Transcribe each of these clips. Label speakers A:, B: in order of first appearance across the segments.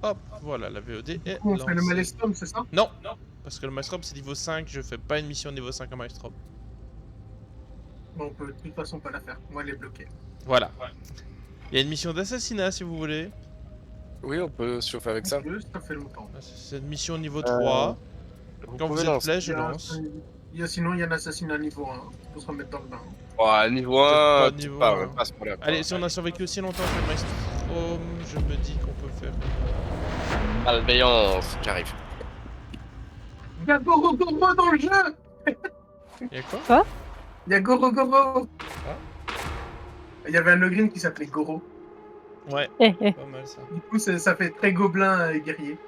A: Hop, voilà, la VOD est
B: On fait le
A: lancée.
B: Maelstrom, c'est ça?
A: Non, parce que le Maelstrom c'est niveau 5, je fais pas une mission niveau 5 en Maelstrom.
B: Bon, on peut de toute façon pas la faire. On va les bloquer.
A: Voilà. Il y a une mission d'assassinat si vous voulez.
C: Oui, on peut se chauffer avec ça.
B: Ça fait longtemps.
A: C'est une mission niveau
C: Euh,
A: 3.
C: Vous
A: Quand vous
C: pouvez
A: êtes
C: lancer.
A: prêt, je lance.
B: Sinon, il y a un assassinat niveau 1. Faut se remettre dans le bain.
C: Ouais, niveau
A: Peut-être pas
C: 1, tu
A: niveau
C: pars,
A: 1.
C: passe par là.
A: Allez, si on a survécu aussi longtemps que le Maelstrom, je me dis qu'on peut faire...
C: Malveillance, j'arrive.
B: Il y a Goro Goro dans le jeu!
A: Y'a quoi?
D: Quoi?
B: Il y a Goro Goro!
A: Ah.
B: Il y avait un login qui s'appelait Goro.
A: Ouais,
D: Eh, eh.
A: pas mal ça.
B: Du coup, ça fait très gobelin guerrier.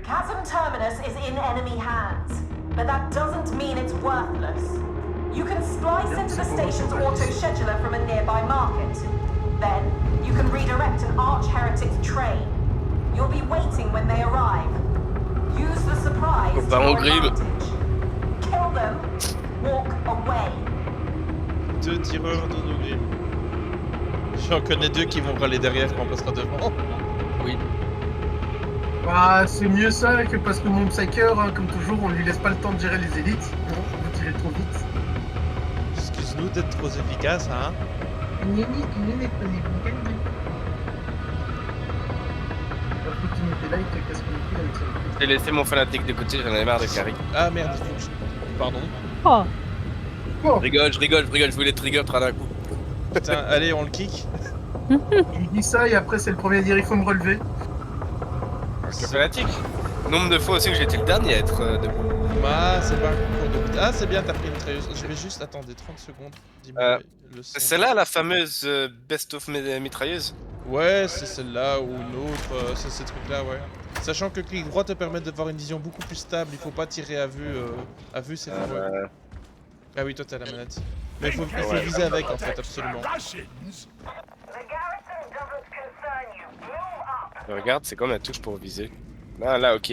E: Chasm Terminus is in enemy hands, but that doesn't mean it's worthless. You can splice into the station's auto-scheduler from a nearby market. Then, you can redirect an arch-heretic train. You'll be waiting when they arrive. Use the surprise
C: Faut
E: to
C: pas en
E: your
C: grille.
E: advantage. Kill them, walk away.
A: 2 tireurs de nos grilles. J'en connais 2 qui vont râler derrière quand on passera devant.
C: Oui.
B: Bah, c'est mieux ça que parce que mon Psyker, hein, comme toujours, on lui laisse pas le temps de gérer les élites. Bon, vous tirez trop vite.
A: Excuse-nous d'être trop efficace, hein.
C: J'ai laissé mon fanatique de côté, j'en avais marre de Carrie.
A: Ah merde, il faut que je... Pardon.
D: Oh,
B: Oh,
C: Je voulais trigger tra d'un coup.
A: Putain, allez, on le kick.
B: il dit ça et après c'est le premier à dire il faut me relever.
C: Parce que fanatique. Nombre de fois aussi que j'étais le dernier à être debout.
A: Ah, c'est pas un concours de... Ah, c'est bien, t'as pris une mitrailleuse. Je vais juste... Attendez, 30 secondes. Dis-moi le son.
C: C'est là la fameuse best of mitrailleuse.
A: Ouais, c'est celle-là ou une autre, c'est ces trucs-là, ouais. Sachant que clic droit te permet d'avoir une vision beaucoup plus stable, il faut pas tirer à vue c'est dangereux. Ah oui, toi t'as la manette. Mais il faut
C: Ouais.
A: viser avec en fait, absolument.
E: The garrison doesn't concern you. Move up.
C: Regarde, c'est comme la touche pour viser. Ah là, ok.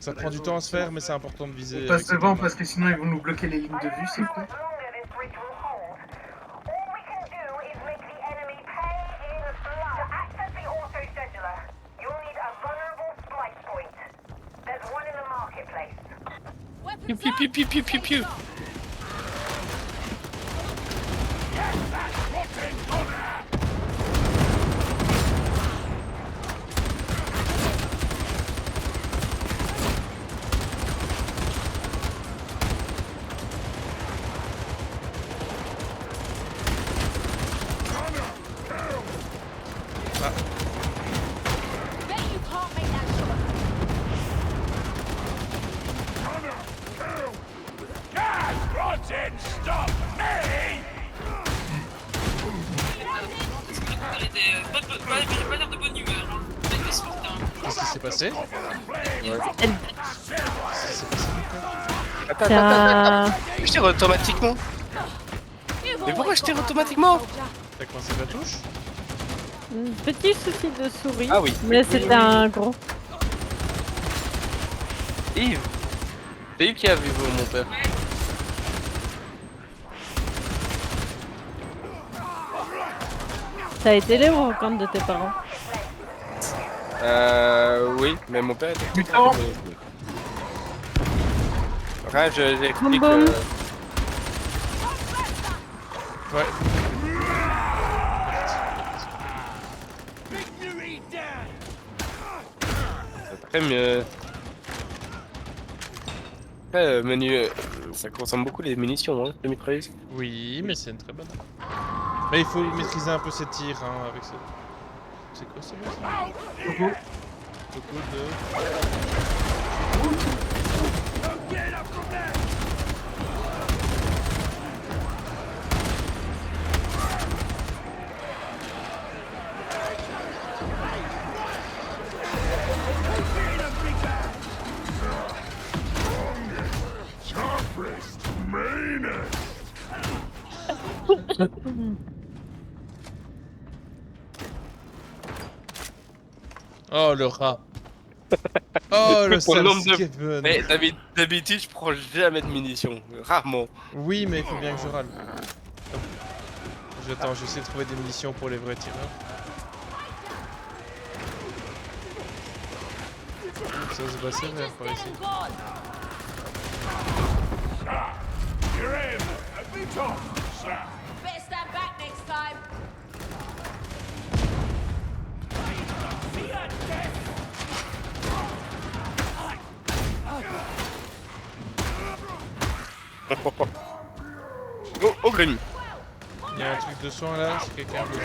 A: Ça prend du temps à se faire, mais c'est important de viser.
B: On passe
A: avec cette
B: devant
A: main.
B: parce que sinon ils vont nous bloquer les lignes de vue, s'il vous plaît.
E: As longer this ritual holds, all we can do is make the enemy pay in blood. To access the auto-scheduler, you'll need a vulnerable splice point. There's one in the marketplace.
C: Piu piu piu piu piu piu piu.
A: Qu'est-ce qui s'est passé?
C: Attends,
D: c'est un...
C: Je tire automatiquement. Mais pourquoi je tire automatiquement?
A: T'as coincé la touche?
D: petit souci de souris.
C: Ah oui.
D: Mais c'est un gros.
C: Yves. C'est Yves qui a vu mon père.
D: Ça a été les rencontres de tes parents.
C: Oui, mais mon père était...
B: Mutant.
C: Ouais, j'explique...
D: Boum, boum.
A: Ouais.
C: C'est très mieux. Après, menu... ça consomme beaucoup les munitions, hein, les mitrailleuses.
A: Oui, mais c'est une très bonne. Mais il faut maîtriser un peu ses tirs, hein, avec ce... C'est quoi ça?
B: Coco.
A: Coco de... Oh, le rat. Oh le
C: Pour le
A: sale
C: nombre de-
A: Skaven.
C: Mais d'habitude, je prends jamais de munitions. Rarement.
A: Oui, mais il faut bien que je râle. Hop. J'attends, j'essaie de trouver des munitions pour les vrais tireurs. Ça se bat sévère par ici.
F: Better stand back next time.
C: Oh, Grémy.
A: Il y a un truc de soin là, si quelqu'un a besoin.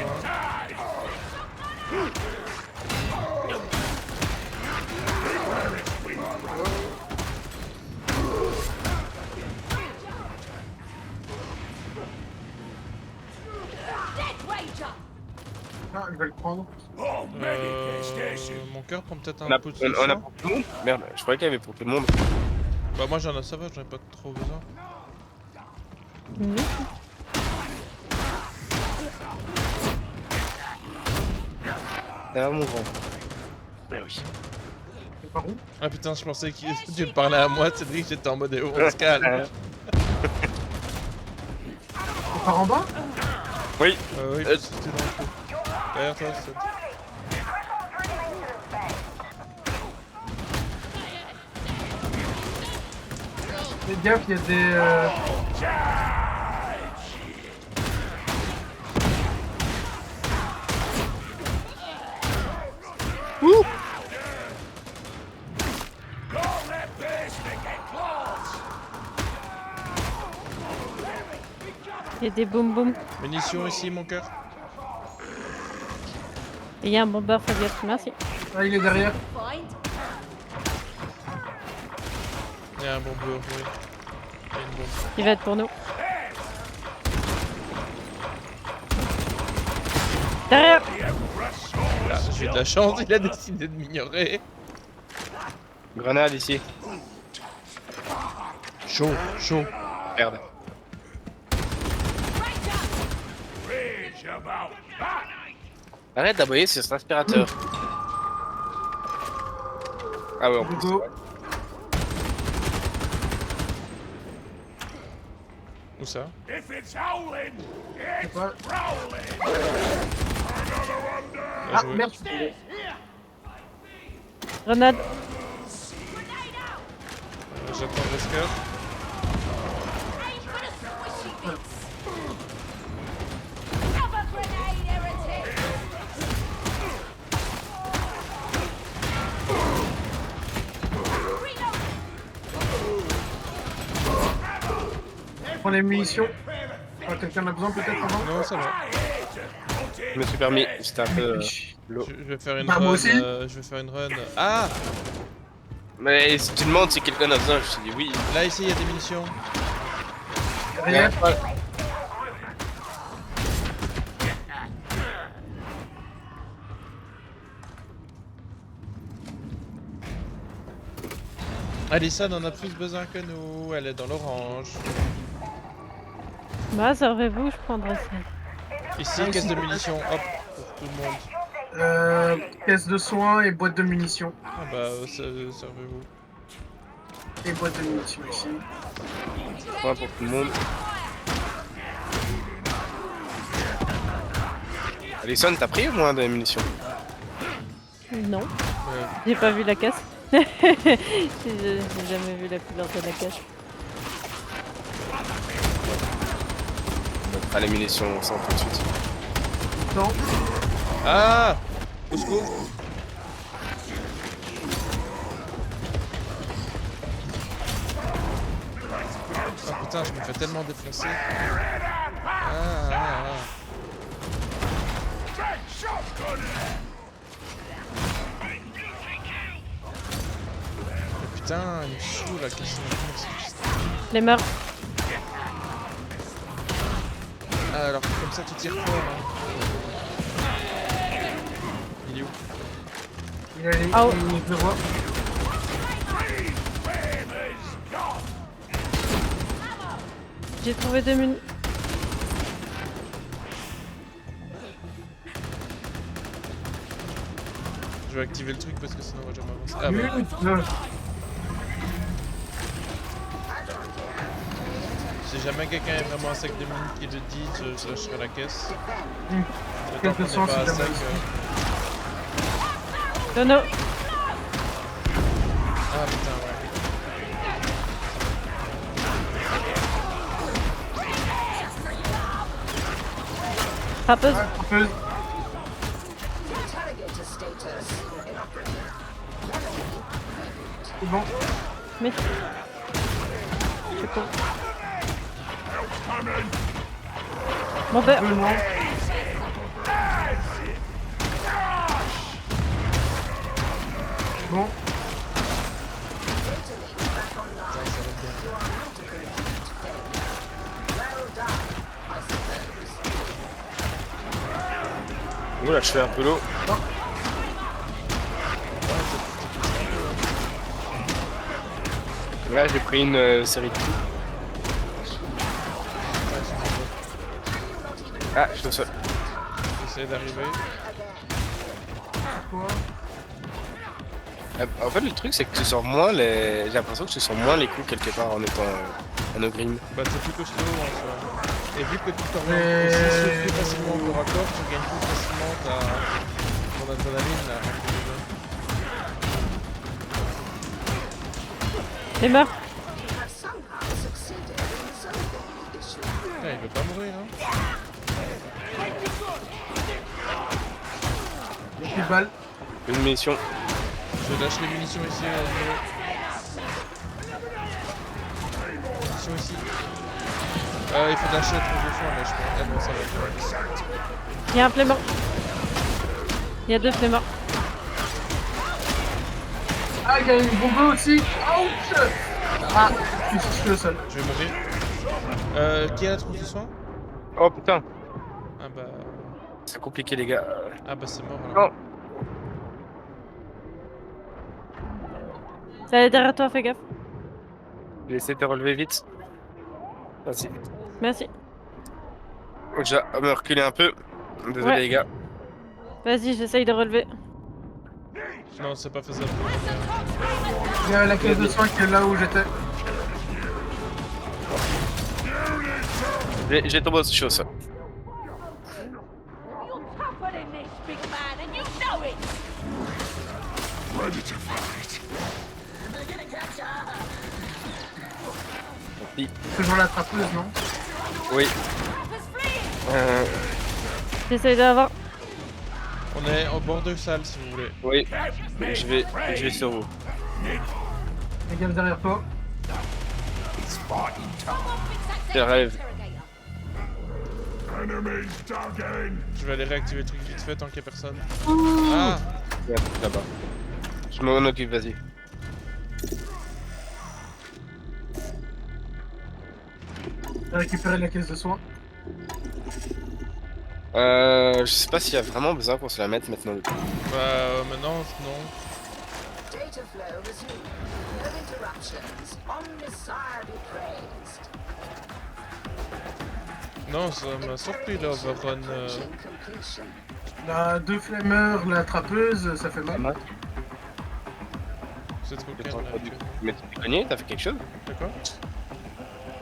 F: Dead Ranger.
B: Ah, je vais le prendre.
A: Mon cœur prend peut-être
C: On
A: un
C: a,
A: peu de
C: on a
A: soin.
C: pour tout le monde. Merde, je croyais qu'il y avait pour tout le monde.
A: Bah moi j'en ai, ça va, j'en ai pas trop besoin.
D: Mhm.
C: Ça va, mon grand. Bah oui.
B: C'est par où?
A: Ah putain, je pensais que tu me parlais à moi, Cédric, j'étais en mode on se calme.
B: C'est par en bas?
C: Oui.
A: Oui, c'était dans le trou. Derrière toi, c'est ça.
B: Fais gaffe, il y a des...
D: Il y a des boum boum.
A: Munitions ici, mon cœur.
D: Et il y a un bombeur Fabius, merci.
B: Ah, il est derrière.
F: Find.
A: Il y a un bombeur, oui. Il y a une bombe.
D: Il va être pour nous. Derrière.
A: Ah, j'ai eu de la chance, il a décidé de m'ignorer.
C: Grenade ici.
A: Chaud, chaud.
C: Merde. Arrête d'aboyer sur cet aspirateur. Ah ouais, en plus.
B: Go.
C: ouais.
A: Où ça?
B: Je sais pas.
A: Bien
B: Ah,
A: joué.
B: merde.
D: Grenade.
A: J'attends le rescue.
F: Have a grenade, heretic. Reload.
B: Prends les munitions. Ah, quelqu'un en a besoin peut-être avant?
A: Non, ça va.
C: Je me suis permis. C'était un peu l'eau.
A: Je vais faire une
B: Bah,
A: run.
B: moi aussi.
A: Je vais faire une run. Ah!
C: Mais si tu demandes si quelqu'un a besoin, je te dis oui.
A: Là, ici, il y a des munitions.
B: Derrière.
A: Alissa en a plus besoin que nous. Elle est dans l'orange.
D: Bah, servez-vous, je prendrai ça.
A: Ici, caisse de munitions. Hop, pour tout le monde.
B: Caisse de soins et boîte de munitions.
A: Ah bah, servez-vous.
B: Et boîte de munitions ici.
C: Point pour tout le monde. Alison, t'as pris au moins des munitions?
D: Non,
A: Ouais.
D: j'ai pas vu la caisse. J'ai jamais vu la couleur de la caisse.
C: On fera les munitions sans tout de suite.
B: Non.
A: Ah! Au secours! Oh putain, je me fais tellement défoncer. Ah. Mais putain, il me saoule la question.
D: Les meurs.
A: Ah, alors comme ça tu tires fort. Hein. Il est où?
B: Il est allé.
D: Ah, oh.
B: Je le vois.
D: J'ai trouvé 2 munitions.
A: Je vais activer le truc parce que sinon on va jamais avancer. Ah bah, si jamais quelqu'un est vraiment à sec de mine qui le dit, je lâcherai la caisse. Le temps qu'on n'est pas à sec.
D: Dono.
A: Ah putain, ouais.
D: Frappeuse.
B: Frappeuse. C'est bon.
D: Mais. Je cours. Mon père.
B: Non. Bon.
C: Oula, je fais un peu l'eau. Là, j'ai pris une série de coups. Ah, je suis au sol.
A: J'essaie d'arriver.
B: Quoi?
C: En fait, le truc, c'est que tu sors moins les. J'ai l'impression que tu sors moins les coups quelque part en étant en ogrim.
A: Bah t'es plus costaud en soi. Et vu que tu t'orientes aussi plus facilement au corps à corps, tu gagnes plus facilement ton adrénaline là.
D: Les morts.
A: Putain, il veut pas mourir hein.
B: Il y a plus de balles.
C: Une mission.
A: Je lâche les munitions ici. Munitions ici. Il faut lâcher le truc de fond là je pense. Ah non ça va.
D: Il y a un flemmard. Il y a deux flemmards.
B: Ah, il y a une bombe aussi. Ouch. Ah, je suis au sol.
A: Je vais mourir. Qui a la trousse de soin?
C: Oh putain,
A: Ah bah.
C: c'est compliqué les gars.
A: Ah bah c'est mort
C: Non.
A: alors.
D: Ça est derrière toi, fais gaffe.
C: J'ai essayé de te relever vite. Vas-y.
D: Merci.
C: Déjà, on va reculer un peu. Désolé
D: Ouais.
C: les gars.
D: Vas-y, j'essaye de relever.
A: Non c'est pas faisable.
B: Il y a la caisse de soins qui est là où j'étais.
C: J'ai tombé, je suis au sol.
F: You're tougher than this, big man, and you know it!
B: Toujours la trappeuse, non?
C: Oui.
F: Trappers fleeing!
D: J'essaye d'avoir.
A: On est au bord de salle si vous voulez.
C: Oui. Je vais sur vous.
B: Les gars derrière toi.
F: Someone fix that
C: J'arrive.
F: interrogator!
A: Je vais aller réactiver le truc vite fait tant qu'il y a personne.
D: Ouh.
A: Ah
C: Ouais, là-bas. Je m'en occupe, vas-y.
B: J'ai récupéré la caisse de soins.
C: Je sais pas s'il y a vraiment besoin qu'on se la mette maintenant.
A: Bah maintenant non.
G: Data flow resumed. No interruptions. Omnissiah be praised.
A: Non ça m'a surpris là overrun.
G: Mission completion.
B: La deux flemmeurs, la trappeuse, ça fait mal.
A: C'est trop
C: T'es
A: calme
C: pas
A: là.
C: entendu. Mais t'es cogné? T'as fait quelque chose?
A: D'accord.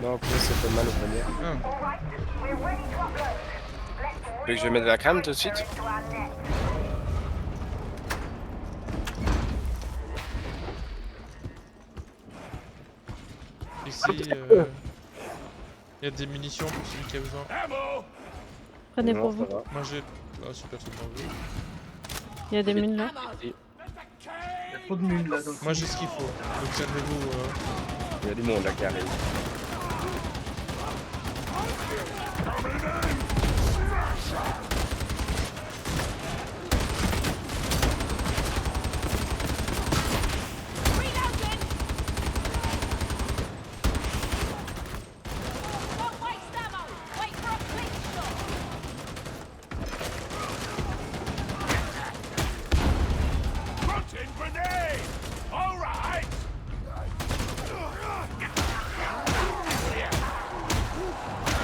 C: Non, en plus ça fait mal au poignet.
A: Ah.
C: Tu veux que je mette de la crème tout de suite?
A: Ici il y a des munitions pour celui qui a besoin.
D: Prenez
C: Non,
D: pour
C: ça
D: vous.
C: va.
A: Moi j'ai. Ah si personne n'en veut.
D: Il y a des mines là.
B: Il y a trop de mules là. Donc
A: Moi j'ai ce qu'il faut. Donc servez-vous.
C: Il y a du monde là qui arrive.
F: Reloading! Don't waste ammo! Wait for a quick shot!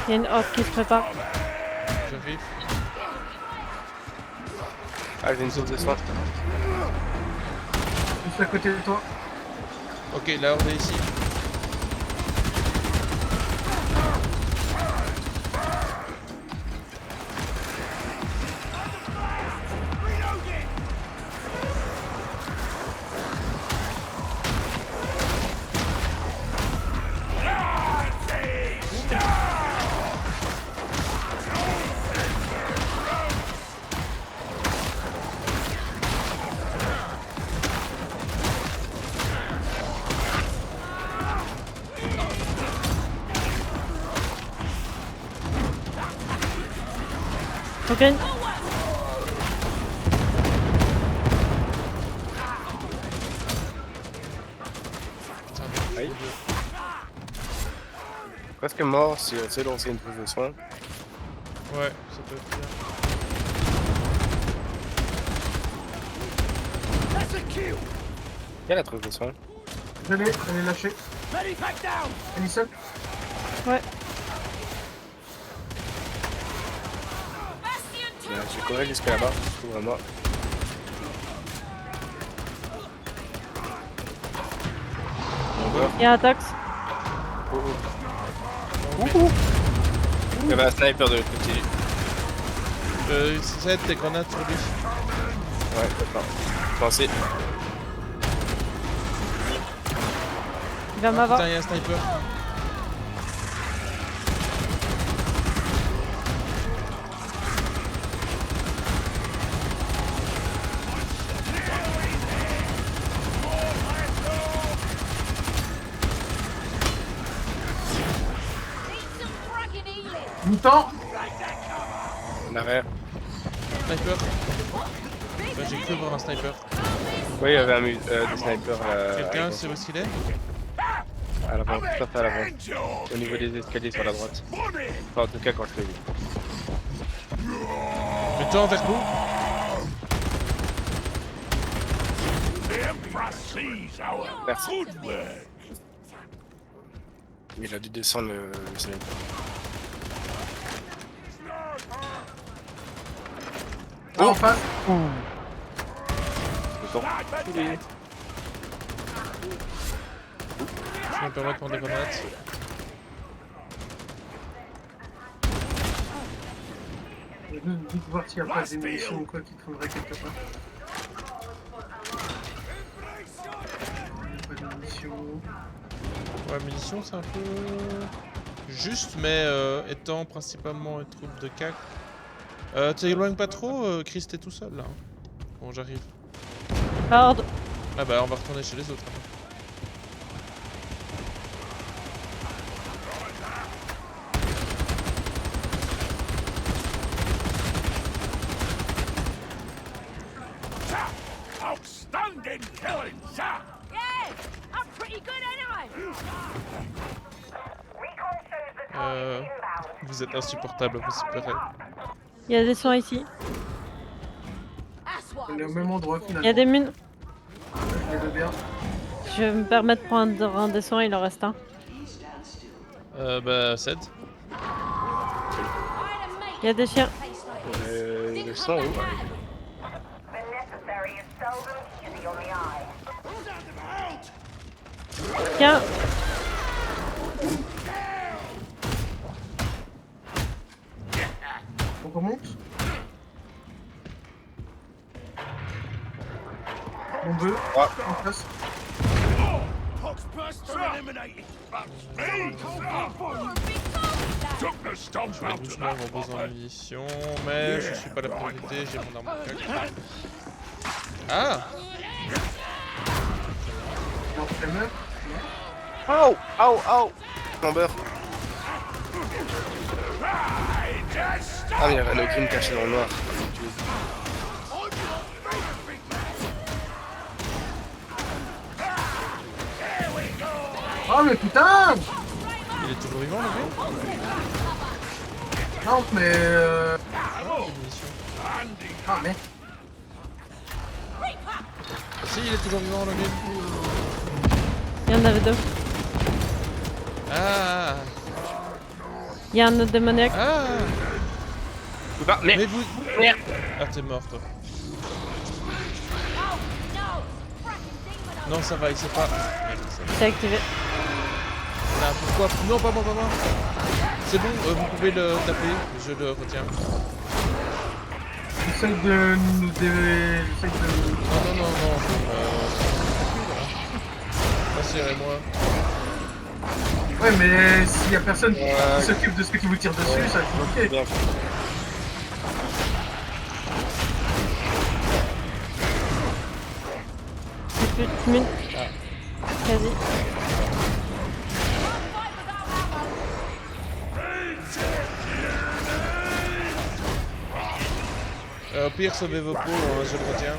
D: Il y a une horde qui se prépare.
A: J'arrive.
C: Ah, j'ai une source de soin.
B: Juste à côté de toi.
A: Ok, là on est ici.
D: Ok.
C: Aïe. Presque mort si on sait lancer une prise de soin.
A: Ouais, ça peut être bien.
C: Il y a la prise de soin.
B: Je l'ai lâché. Alison.
D: Ouais.
C: J'ai couru jusqu'à là-bas, je trouve vraiment.
D: Il y a un tax.
C: Il y avait un sniper de l'autre côté.
A: C'est tes grenades sur lui.
C: Ouais, d'accord. Pensez.
D: Il va m'avoir.
A: Putain, il y a un sniper.
B: Mouton.
C: En arrière.
A: Sniper. Bah, j'ai cru voir un sniper.
C: Oui, il y avait des snipers
A: Quelqu'un sait où est-ce qu'il est?
C: à l'avant, tout à fait à l'avant. Au niveau des escaliers sur la droite. Enfin, en tout cas, quand je l'ai vu.
A: Mets-toi envers nous.
C: Merci. Il a dû descendre le sniper.
B: Ah, en face.
A: Je me permets de prendre des grenades.
B: Je vais juste vite voir s'il n'y a pas des munitions ou quoi qui traîneraient quelque part. Pas de munitions.
A: Ouais, munitions, c'est un peu juste, mais étant principalement une troupe de CAC. T'éloignes pas trop, Chris, t'es tout seul là. Hein. Bon, j'arrive.
D: Horde.
A: Ah bah, on va retourner chez les autres. Hein.
F: Outstanding killing, sir! Yeah, I'm pretty good anyway!
A: Vous êtes insupportable, vous supérez.
D: Il y a des soins ici.
B: On est au même endroit finalement.
D: Il y a des mines.
B: Je les veux bien.
D: Je vais me permettre de prendre un des soins, il en reste un.
A: Bah, 7.
D: Il y a des chiens.
C: Le sang où?
D: Tiens.
B: On remonte. Mon bœuf.
C: Ah.
B: En face.
A: Je vais doucement avoir besoin de munitions, mais je suis pas la priorité, j'ai mon arme de CAC. Ah!
B: Non, c'est meurt.
C: Au! Au! Au! Mon beurre. Ah, mais il y avait un ogrim caché dans le noir.
B: Oh mais putain!
A: Il est toujours vivant, le gars?
B: Non mais
A: Des munitions.
B: Ah mais...
A: Si, il est toujours vivant, le gars.
D: Il y en avait deux.
A: Ah!
D: Il y a un autre démoniaque.
A: Ah!
C: Bah,
A: Mais
C: mais
A: vous... Ah, t'es mort, toi. Non, ça va, il sait pas. Merde, ça va.
D: C'est activé.
A: Ah, pourquoi? Non, pas moi, pas moi. C'est bon, vous pouvez le taper, je le retiens.
B: J'essaie de nous j'essaie de...
A: Non, non, non, non. Rassurez-moi.
B: Ouais, mais s'il y a personne qui s'occupe de ceux qui vous tirent dessus, ça va être bloqué.
C: Bien.
D: Plus de minutes. Quasi.
A: Au pire, sauvez vos peaux, je le retiens.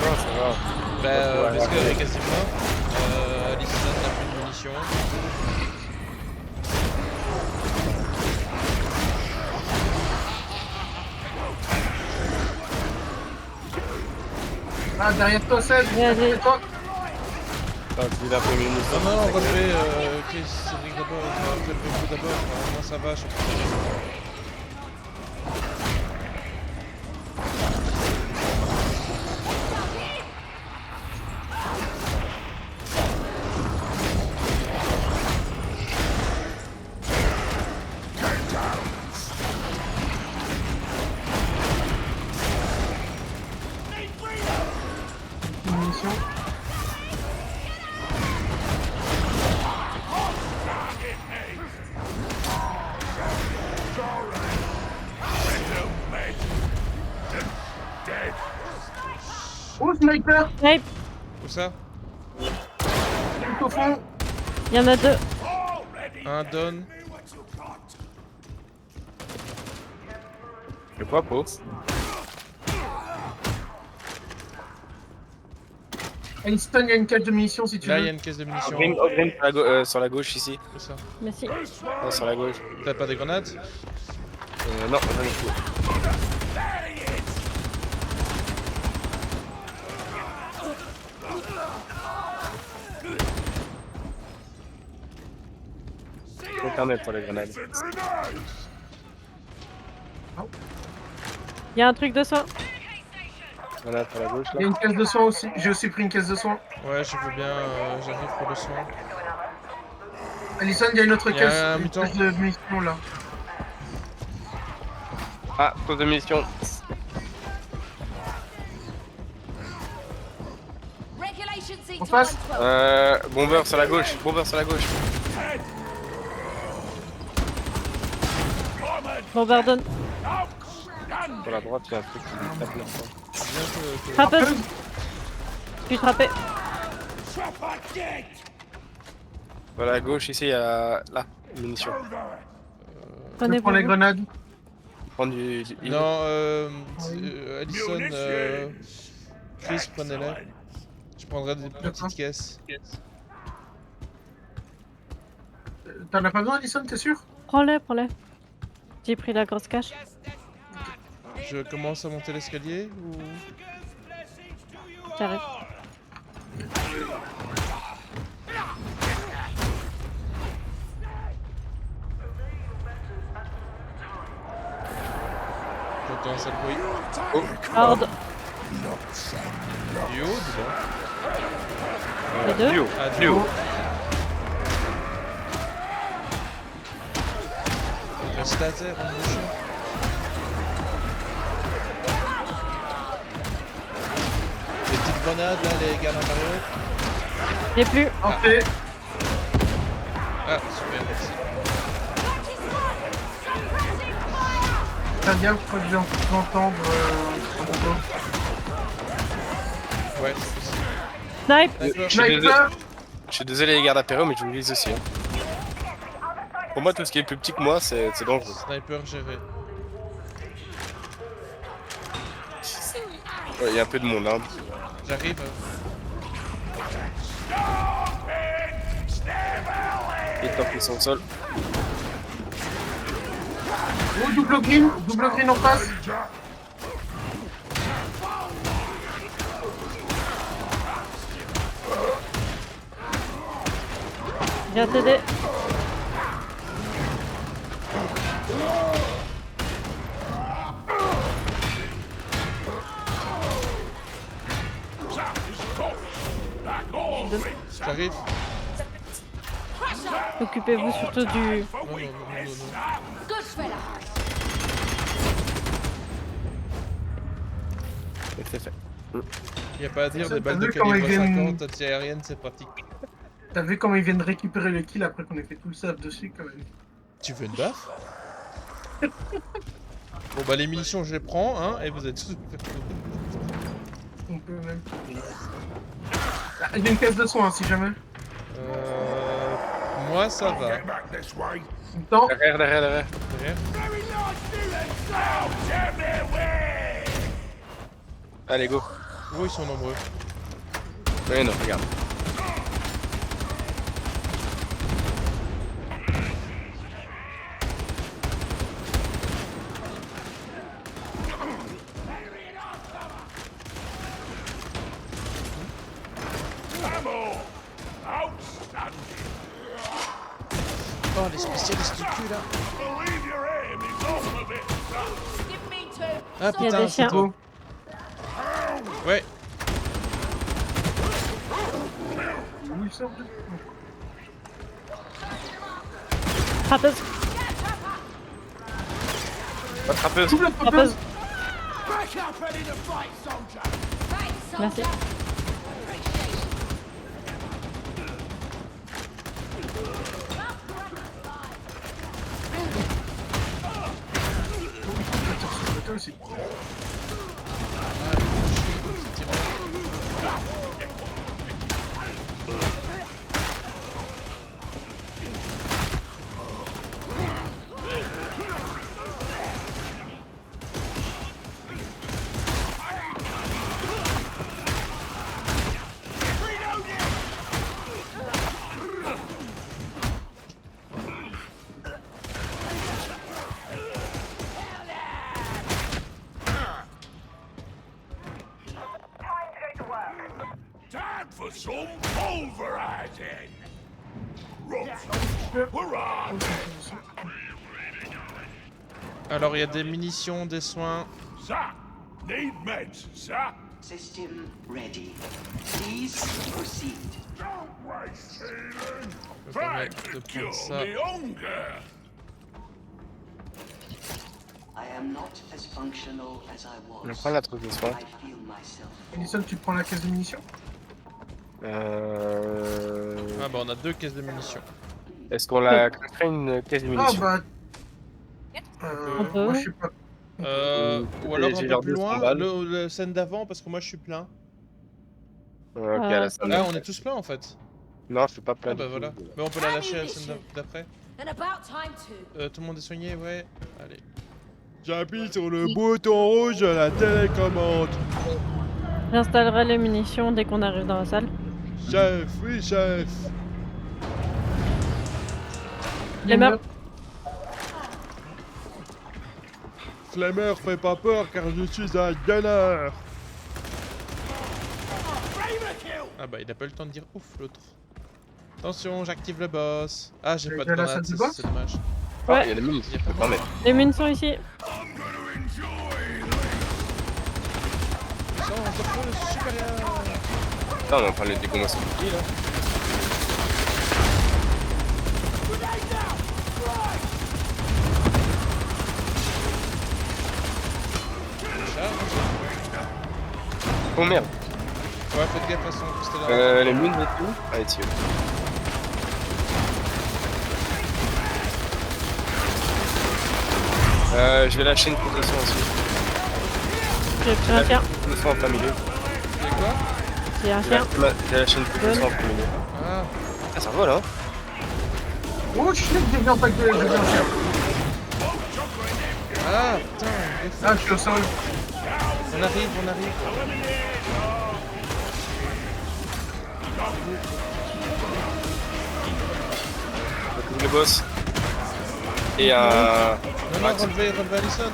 C: Non, ça va.
A: Bah,
C: Ouais,
A: parce que
C: ouais.
A: avec Asima, Alison n'a plus de munitions.
B: Ah, derrière toi, Seb.
D: Vas-y.
B: C'est toi.
C: T'as il a fait une munition.
A: Non, non, relevez, Chris, Cédric d'abord, relevez vous d'abord. Moi ça va, je suis protégé.
B: Munitions. Oh, sniper.
D: Snipe.
A: Où ça?
B: Tout au fond.
D: Il y en a deux.
A: Un down.
C: Le quoi, Po?
B: Einstein, il y a une cage de munitions si tu
A: Là, il y
B: veux.
A: a une caisse de munitions.
C: Green sur la gauche ici.
A: Où ça?
D: Merci.
C: Non, sur la gauche.
A: T'as pas des grenades?
C: Non, j'en ai plus. Internet pour les grenades.
D: Il y a un truc de soin.
C: Grenade sur la gauche
B: Il y a
C: là.
B: une caisse de soins aussi. J'ai aussi pris une caisse de soins.
A: Ouais, je veux bien, j'arrive pour le soin.
B: Alison, il y a une autre
A: Il y a
B: caisse.
A: un
B: Une
A: mutant.
B: caisse de munitions là.
C: Ah, pause de munitions.
B: En face.
C: Bomber sur la gauche. Bomber sur la gauche.
D: Bombardonne.
C: Sur la droite, il y a un truc qui me tape là.
D: Frappeuse. Je suis frappé.
C: Sur la gauche, ici, il y a là, une munition.
D: Prenez
B: Je prends
D: pour
B: les
D: vous.
B: grenades.
C: Prendre du
A: Non, Alison, Chris, prenez-les. Je prendrai des petites caisses.
B: T'en as pas besoin, Alison, t'es sûr?
D: Prends-les, prends-les. J'ai pris la grosse cache.
A: Je commence à monter l'escalier ou...
D: J'arrive.
A: J'entends un sale bruit.
D: Horde.
A: Du haut, du bas?
D: Les deux.
C: duo.
A: Ah, du
C: Duo.
A: haut. Restez à terre, en bouche. Les petites grenades là, les gars à l'intérieur.
D: J'ai plus.
B: Parfait.
A: Ah, super, merci.
B: Très bien, je crois que j'ai pu entendre un robot.
A: Ouais, c'est possible.
D: Snipe.
A: Sniper.
B: Sniper.
C: Je suis désolé les gardes apéro, mais je vous le dis aussi. Hein. Pour moi, tout ce qui est plus petit que moi, c'est dangereux.
A: Sniper géré.
C: Ouais, il y a un peu de monde, hein.
A: J'arrive.
C: Les top ils sont au sol.
B: Oh, double green en face.
D: Viens t'aider. donne.
A: J'arrive.
D: Occupez-vous surtout du...
A: Non, non, non, non, non.
F: Good fella.
C: Et c'est fait.
A: Y a pas à dire, des balles
B: T'as
A: de
B: vu comment
A: calibre
B: ils viennent-
A: 50 anti-aérienne, c'est pratique.
B: T'as vu comment ils viennent récupérer le kill après qu'on ait fait tout le save dessus quand même.
A: Tu veux une baffe? Bon bah les munitions je les prends, hein, et vous êtes tous...
B: On peut même. Ah, il y a une caisse de soins si jamais.
A: Moi ça va.
F: Get back this way.
B: Attends,
C: Derrière.
A: Derrière.
F: Very nice feeling. So, turn their way.
C: Allez, go.
A: Oh ils sont nombreux.
C: Ouais, non, regarde.
F: Ammo. Outstanding.
A: Oh les spécialistes du cul là.
F: Believe your aim is off a bit, son.
G: Give me two.
A: Ah
D: Il y a
A: putain
D: des
A: c'est
D: chiens.
A: toi. Ouais.
B: où il sort de...
D: Frappeuse.
C: Attrapeuse.
B: Double
D: Frappeuse.
B: frappeuse.
F: Back up and in the fight, soldier.
D: Merci.
B: Toi aussi.
F: Time for some pulverizing. Hurrah!
A: Alors il y a des munitions, des soins.
F: Sir, need meds, sir.
H: System ready. Please proceed.
F: Don't waste healing.
A: Je vais permettre de
F: Time to cure
A: prendre ça.
F: me hunger.
H: I am not as functional as I
C: Je
H: was.
C: prends la trousse de soin.
H: I feel myself.
B: Alison, tu prends la caisse de munitions.
A: Ah bah on a 2 caisses de munitions.
C: Est-ce qu'on l'a créé une caisse de
B: Ah
C: munitions?
B: bah...
D: On peut.
B: moi je sais pas.
A: Ou alors
C: J'ai
A: un
C: leur
A: peu plus
C: 200
A: loin,
C: balles.
A: le scène d'avant parce que moi je suis plein.
C: Ok, à la salle.
A: Ah on est tous pleins en fait.
C: Non, je suis pas plein.
A: Ah bah
C: du
A: voilà.
C: tout.
A: Mais on peut la lâcher à la scène d'après.
G: And about time too.
A: Tout le monde est soigné, ouais. Allez. J'appuie sur le bouton rouge de la télécommande.
D: J'installerai les munitions dès qu'on arrive dans la salle.
A: Chef, oui chef.
D: Les meurs.
A: Flammer, fais pas peur car je suis un gunner. Ah bah il a pas eu le temps de dire ouf l'autre. Attention, j'active le boss. Ah j'ai pas de
B: de la
A: grenade,
B: salle du boss
A: c'est dommage.
C: Ah, il y a des munitions, je peux pas en mettre.
D: Les munitions ici.
A: Puissance de feu supérieure.
C: Attends, on va prendre les décommencer.
A: là.
C: Oh merde.
A: Ouais, faites gaffe à son pistolet.
C: Les mines et tout. Allez, dessus. Je vais lâcher une progression aussi.
D: J'ai pris un chien.
C: Progression en plein milieu.
A: C'est quoi?
D: J'ai un chien.
C: J'ai lâché une progression en plein milieu.
A: Ah,
C: Ah, ça vole, hein.
B: Oh shit, j'ai bien pas que j'ai bien fait.
A: ah putain,
B: Ah, je suis au sol.
A: on arrive, on arrive.
C: On trouve le boss. Et un...
A: Non, non, relevez Alison.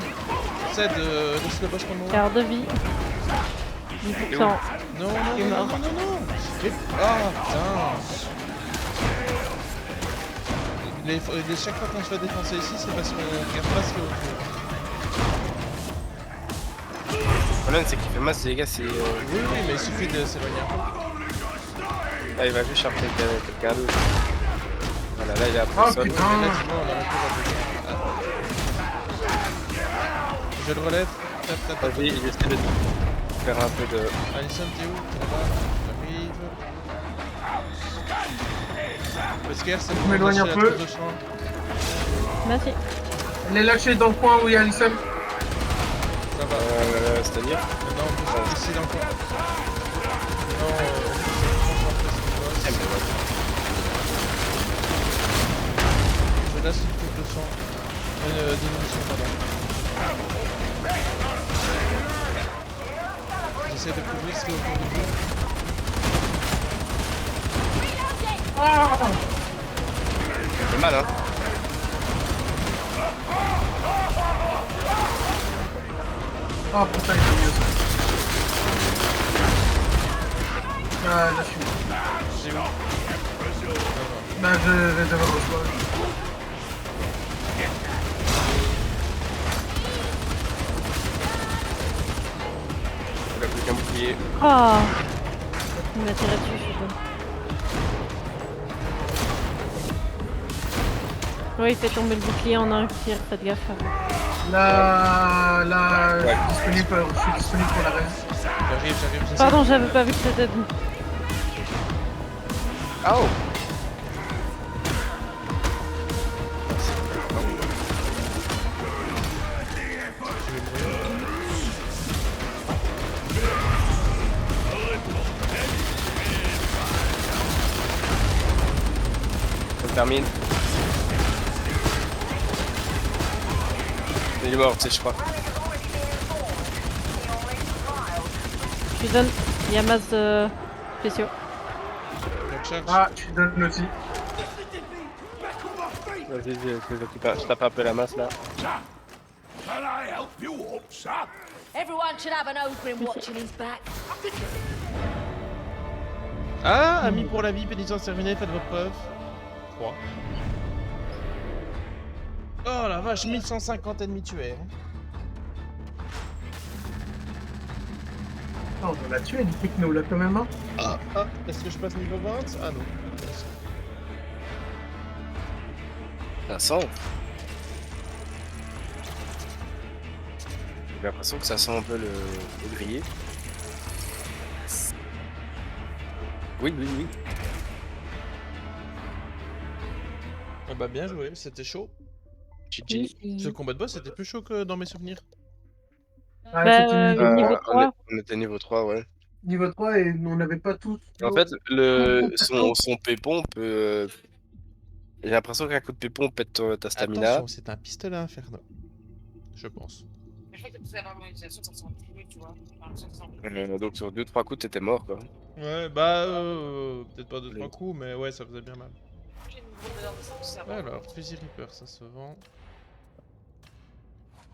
A: Essaie de laisser le boss pour le moment.
D: Quart de vie. 10%.
A: Non, non,
D: Il est
A: non, non,
D: mort.
A: non, non, non. Ah putain. Chaque fois qu'on se fait défoncer ici, c'est parce qu'on regarde pas ce qu'il y a autour.
C: Le problème, c'est qu'il fait masse, les gars, c'est...
A: Oui, oui, mais il suffit de s'éloigner un peu.
C: Ah, il va juste chercher quelqu'un d'autre. Voilà, là il est
B: Oh
C: après sol.
B: putain.
A: Là, dis-moi, on aurait pu revenir. Je le relève. Tap, tap, tap.
C: Vas-y, il essaie de faire un peu de...
A: Alison, t'es où? T'es là-bas. J'arrive. Wesker, c'est
B: Je
A: bon,
B: m'éloigne
A: lâchez
B: un
A: la
B: peu.
A: tour de soin.
D: Merci.
B: Elle est lâchée dans le coin où il y a Alison.
A: Ça va.
C: c'est-à-dire
A: Non, ici dans le coin. Non, je laisse une coupe de sang. Diminution, pardon. J'essaie de couvrir ce qui est autour de vous.
C: C'est mal, hein.
B: Oh putain, il est mieux ça. Ah, là je suis.
A: J'ai où?
B: Bah, je vais devoir reçoit.
C: Il a plus qu'un bouclier.
D: Oh. Il m'a tiré dessus, je suis bonne. Ouais, il fait tomber le bouclier en un tir, faites gaffe.
B: Là,
C: Ouais.
B: je suis disponible pour la reste.
A: J'arrive, j'essaie.
D: Pardon, j'avais pas vu que c'était vous.
C: Oh. On termine. Il est mort, tu sais, je crois.
D: Je lui donne. Il y a masse de spéciaux.
A: Je recharge.
B: Ah, je suis donne aussi.
C: Vas-y, je tape un peu la masse là.
F: Can I help you up, sir?
G: Everyone should have an Ogrin watching his back.
A: Ah, amis pour la vie, pénitence terminée, faites vos preuves. 3. Oh la vache, 1150 ennemis tués. Hein.
B: Oh, on l'a tué, du techno là quand même. Hein.
A: Ah, est-ce que je passe niveau 20? Ah non.
C: Ça sent. J'ai l'impression que ça sent un peu le grillé. Oui, oui, oui.
A: Ah bah bien joué, c'était chaud.
C: GG.
A: Ce combat de boss était plus chaud que dans mes souvenirs.
B: Ah,
D: Bah,
B: c'était
D: niveau 3.
C: On était niveau 3, ouais.
B: niveau 3 et on n'avait pas tous.
C: En fait, son pépon peut... J'ai l'impression qu'un coup de pépon pète ta stamina.
A: Attention, c'est un pistolet inferno. Je pense.
C: Donc sur 2-3 coups, t'étais mort, quoi.
A: Ouais, bah peut-être pas 2-3 coups, mais ouais, ça faisait bien mal. Alors, fusil Reaper, ça se vend.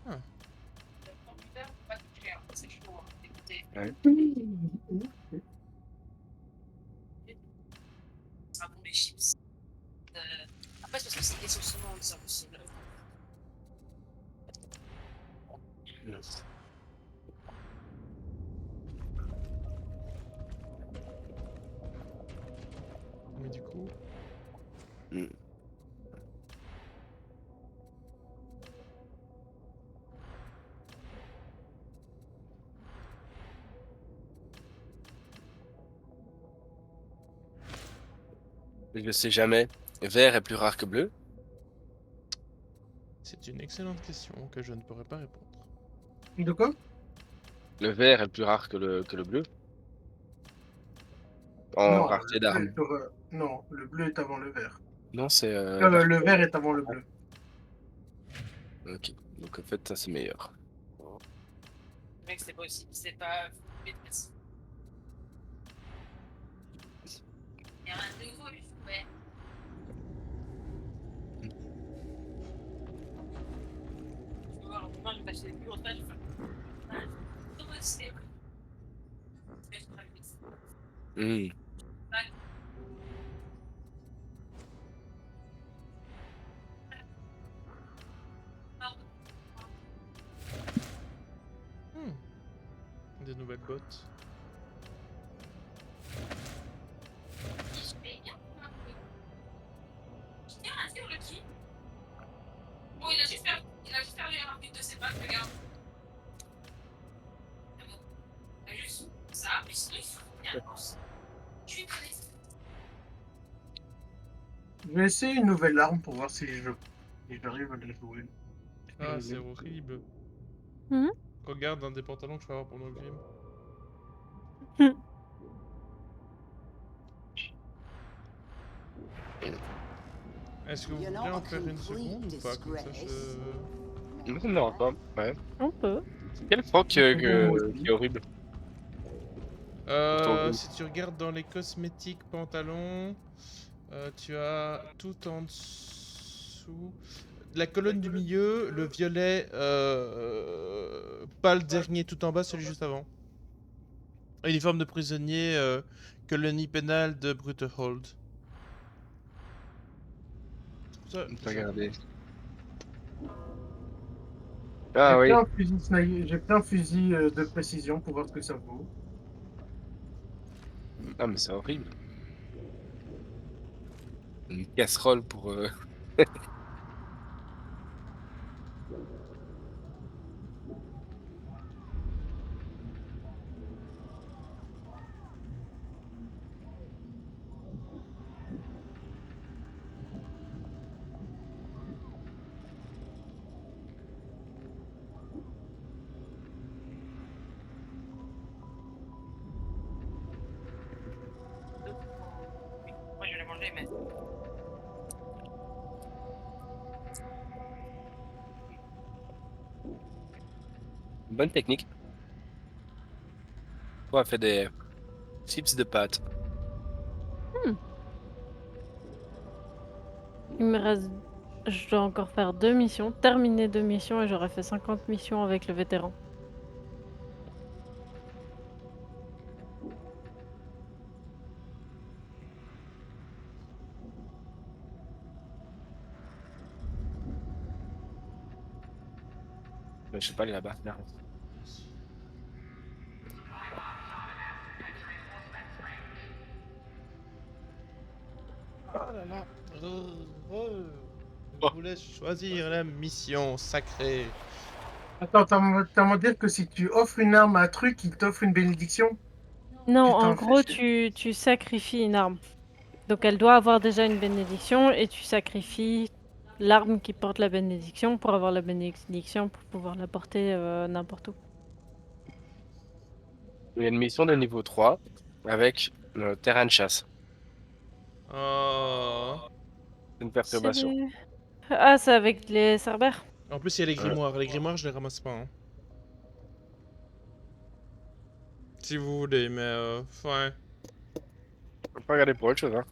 A: Ah.
C: Ouais.
G: Après, c'est parce que c'est des sauces monde, ça aussi.
A: Mais du coup...
C: Je sais jamais. Vert est plus rare que bleu.
A: C'est une excellente question que je ne pourrais pas répondre.
B: De quoi?
C: Le vert est plus rare que le bleu. En
B: Non,
C: rareté
B: le
C: d'armes.
B: bleu, non, le bleu est avant le vert.
C: Non, c'est...
B: Le vert est avant le bleu.
C: Ok, donc en fait, ça c'est meilleur.
G: Mec, c'est pas aussi, c'est pas... Il y a un nouveau, ouais. Tu peux voir, moi, je vais acheter des plus grosses pages,
A: Des nouvelles bottes.
B: Je vais essayer une nouvelle arme pour voir si j'arrive à la jouer.
A: Ah, c'est horrible.
D: Mhm.
A: Regarde un des pantalons que je vais avoir pendant le game. Est-ce que vous voulez en faire une seconde ou pas? Comme ça, je...
C: Non, ça me dérange pas. Ouais.
D: On peut.
C: Quel froc qui est horrible.
A: Si tu regardes dans les cosmétiques pantalons, tu as tout en dessous. La colonne du milieu, le violet, pas le dernier tout en bas, celui juste avant. Uniforme de prisonnier, colonie pénale de Brutehold. Ça,
C: On peut regarder. Ah oui.
B: J'ai plein de fusils de précision pour voir ce que ça vaut.
C: Ah mais c'est horrible. Une casserole pour...
G: Moi, je vais manger, mais.
C: Bonne technique. On a fait des chips de pâtes.
D: Il me reste. Je dois encore faire 2 missions, terminer 2 missions et j'aurai fait 50 missions avec le vétéran.
C: Je sais pas, aller là-bas. Là.
A: Ah là là. Je vous laisse choisir la mission sacrée.
B: Attends, t'as à dire que si tu offres une arme à un truc, il t'offre une bénédiction?
D: Non,
B: Putain,
D: en gros, tu sacrifies une arme. Donc elle doit avoir déjà une bénédiction et tu sacrifies l'arme qui porte la bénédiction pour avoir la bénédiction pour pouvoir la porter n'importe où.
C: Il y a une mission de niveau 3 avec le terrain de chasse.
A: Oh.
C: C'est une perturbation.
D: Ah, c'est avec les cerbères?
A: En plus, il y a les grimoires. Les grimoires, je les ramasse pas. Hein. Si vous voulez, mais ouais.
C: On peut pas regarder pour autre chose. Hein.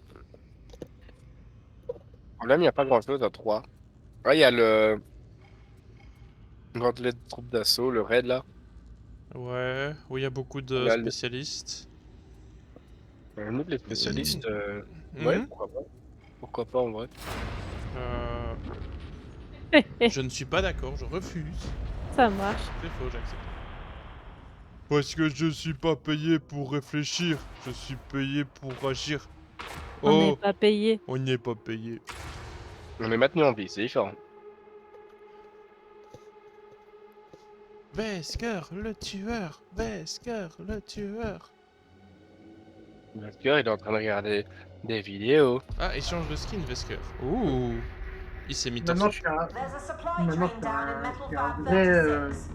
C: Le problème, il n'y a pas grand chose à 3. Ah, il y a le. Les troupes d'assaut, le raid là.
A: Ouais, où il y a beaucoup de
C: Là, le-
A: spécialistes.
C: Nous, les spécialistes.
A: Mhm.
C: Ouais, pourquoi pas. Pourquoi pas en vrai.
A: Je ne suis pas d'accord, je refuse.
D: Ça marche.
A: C'est faux, j'accepte. Parce que je suis pas payé pour réfléchir, je suis payé pour agir.
D: On n'est pas payé.
A: On n'est pas payé.
C: On est maintenu en vie, c'est différent.
A: Wesker, le tueur. Wesker, le tueur.
C: Wesker, il est en train de regarder des vidéos.
A: Ah, il change de skin, Wesker. Ouh. Il s'est mis
B: Maintenant,
A: torse.
B: je suis un...
E: There's a supply
B: Maintenant,
E: train down in Metal
B: c'est un
E: Fab
B: vrai,
E: 36.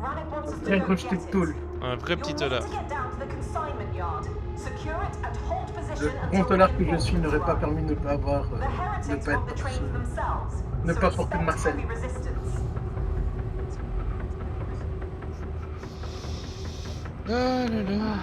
E: Rannick wants us to
B: très
E: go
B: rejeté
E: get
B: de
E: it.
B: tôle.
A: Un vrai petit
E: You'll need
A: dollar.
E: to get down to the consignment yard. Secure it and hold position
B: Le
E: until
B: bon dollar que je
E: reinforcements
B: suis n'aurait pas
E: arrive.
B: permis de ne pas avoir...
E: The heretics
B: pas
E: want the
B: être
E: trains themselves,
B: ne
E: so
B: pas porter de
E: expect
B: Marcel.
E: heavy resistance.
A: Ah là là.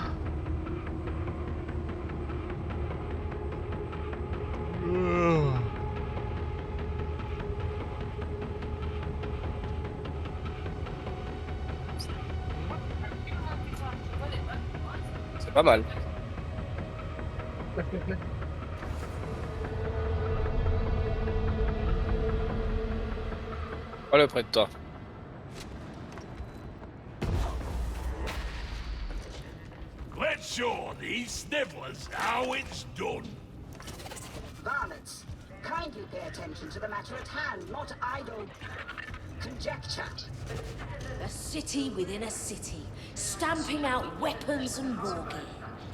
C: C'est pas mal. Voilà près de toi.
F: Let's show these snivelers how it's done.
I: Varmints, kindly pay attention to the matter at hand, not idle conjecture.
J: A city within a city, stamping out weapons and war gear.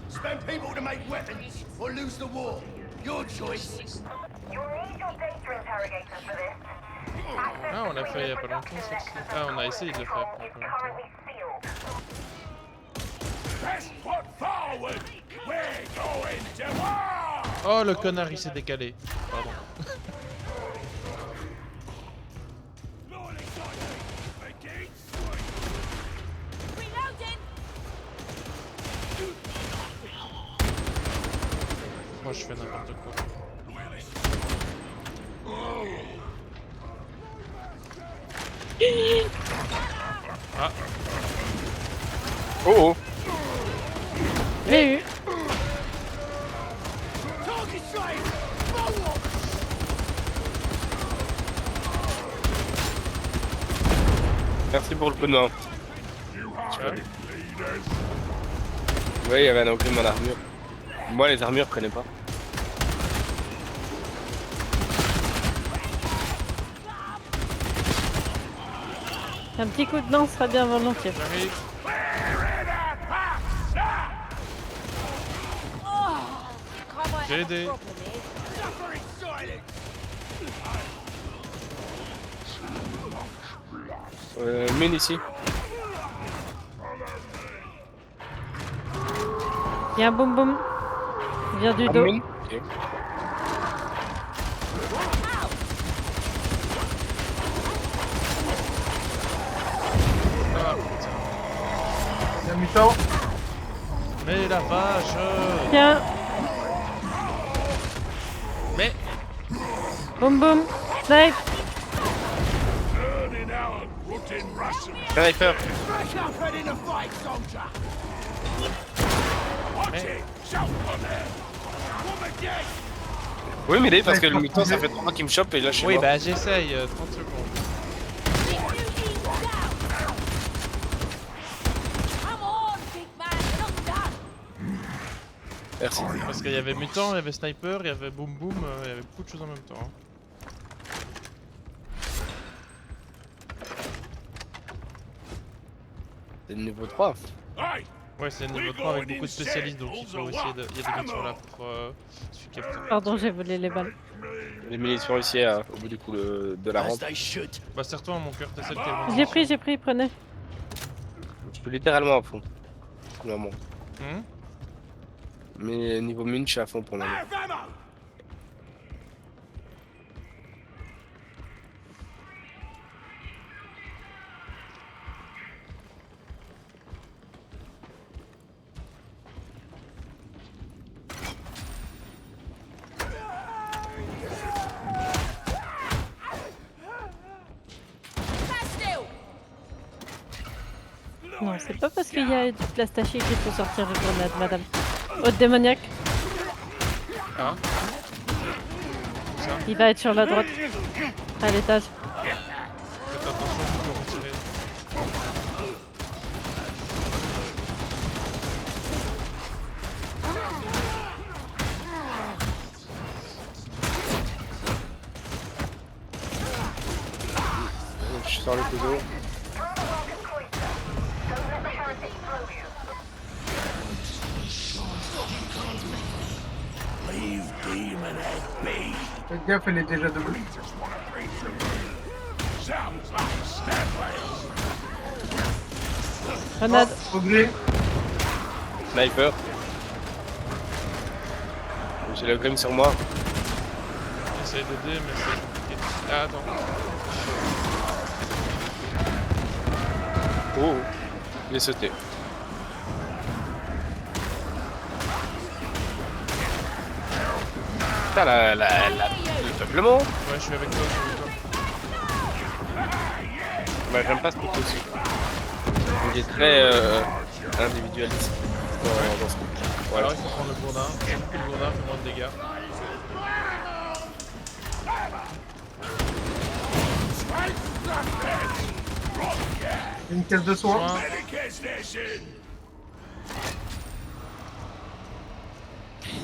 F: Spend people to make weapons or lose the war. Your choice.
A: Ah, on l'a fait il y a pas longtemps celle-ci. Ah, on a essayé de le faire il y a pas longtemps.
F: Best foot forward. We're going to war.
A: Oh, le connard, il s'est décalé. Pardon. Moi, je fais n'importe quoi. Ah.
C: Oh oh.
D: J'ai eu.
C: Merci pour le coup de main.
A: Ouais.
C: Ouais, il y avait un enclume en armure. Moi, les armures, je connais pas.
D: Un petit coup de lance serait bien volontiers.
A: J'arrive. J'ai aidé.
C: Mine ici.
D: Il y a un boum boum. Il vient du
C: Ah,
D: dos.
C: mine. Ok.
A: Ah putain.
B: Il y a mi-temps.
A: Mais la vache.
D: Tiens.
A: Mais.
D: Boum boum. Snipe.
C: Sniper. Oui, mais parce que le mutant, ça fait 3 fois qu'il me chope et là, je suis
A: Oui,
C: mort.
A: bah j'essaye. 30 secondes.
C: Merci.
A: Parce qu'il y avait mutant, il y avait sniper, il y avait boom boom, il y avait beaucoup de choses en même temps. Hein.
C: C'est le niveau 3.
A: Ouais, c'est le niveau 3 avec beaucoup de spécialistes, donc il faut essayer de... Il y a des missions là pour celui qui a...
D: Pardon, j'ai volé les balles.
C: Les munitions ici, au bout du coup de la rampe.
A: Bah serre-toi mon cœur, t'as celle qui
D: J'ai pris, prenez.
C: Je suis littéralement à fond. Pour le moment.
A: Hum.
C: Mais niveau mine, je suis à fond pour le moment.
D: Non, c'est pas parce qu'il y a du plastachier qu'il faut sortir les grenades, madame. Haute démoniaque.
A: Ah. Ça.
D: Il va être sur la droite. À l'étage.
A: Faites attention, vous pouvez retirer.
C: Je sors le couteau.
B: Faites gaffe, elle est déjà debout.
D: Grenade.
B: Au gré.
C: Sniper. J'ai le crime sur moi.
A: J'essaie d'aider, mais c'est compliqué. Ah, attends.
C: Oh, il est sauté. Putain, le peuplement.
A: Ouais, je suis avec toi,
C: Bah, j'aime pas ce couteau aussi. Il est très individualiste dans ce coup. Ouais.
A: Alors il faut prendre le gourdin. C'est beaucoup de gourdin, fait moins de dégâts.
B: Une caisse de soins.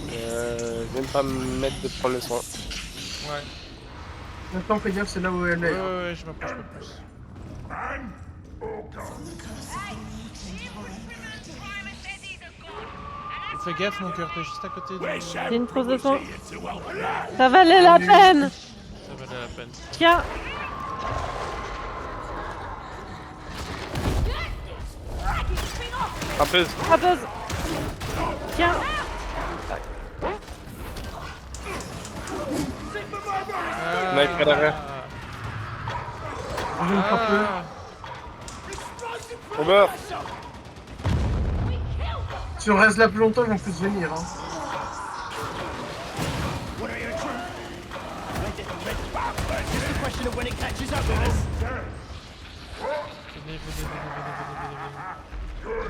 C: Je vais même pas me mettre de prendre le soin.
A: Ouais.
B: Maintenant, fais gaffe, c'est là où elle est.
A: Ouais, je m'approche pas plus. Fais gaffe mon cœur, t'es juste à côté de...
D: J'ai une trousse de soins. Ça valait la peine.
A: Ça valait la peine.
D: Tiens.
C: Frappeuse.
D: Frappeuse. Tiens.
C: Sniper derrière.
B: J'ai une frappeuse.
C: On meurt.
B: Si on reste là plus longtemps, ils vont plus venir. Hein.
A: Venez, venez, venez, venez, venez, venez.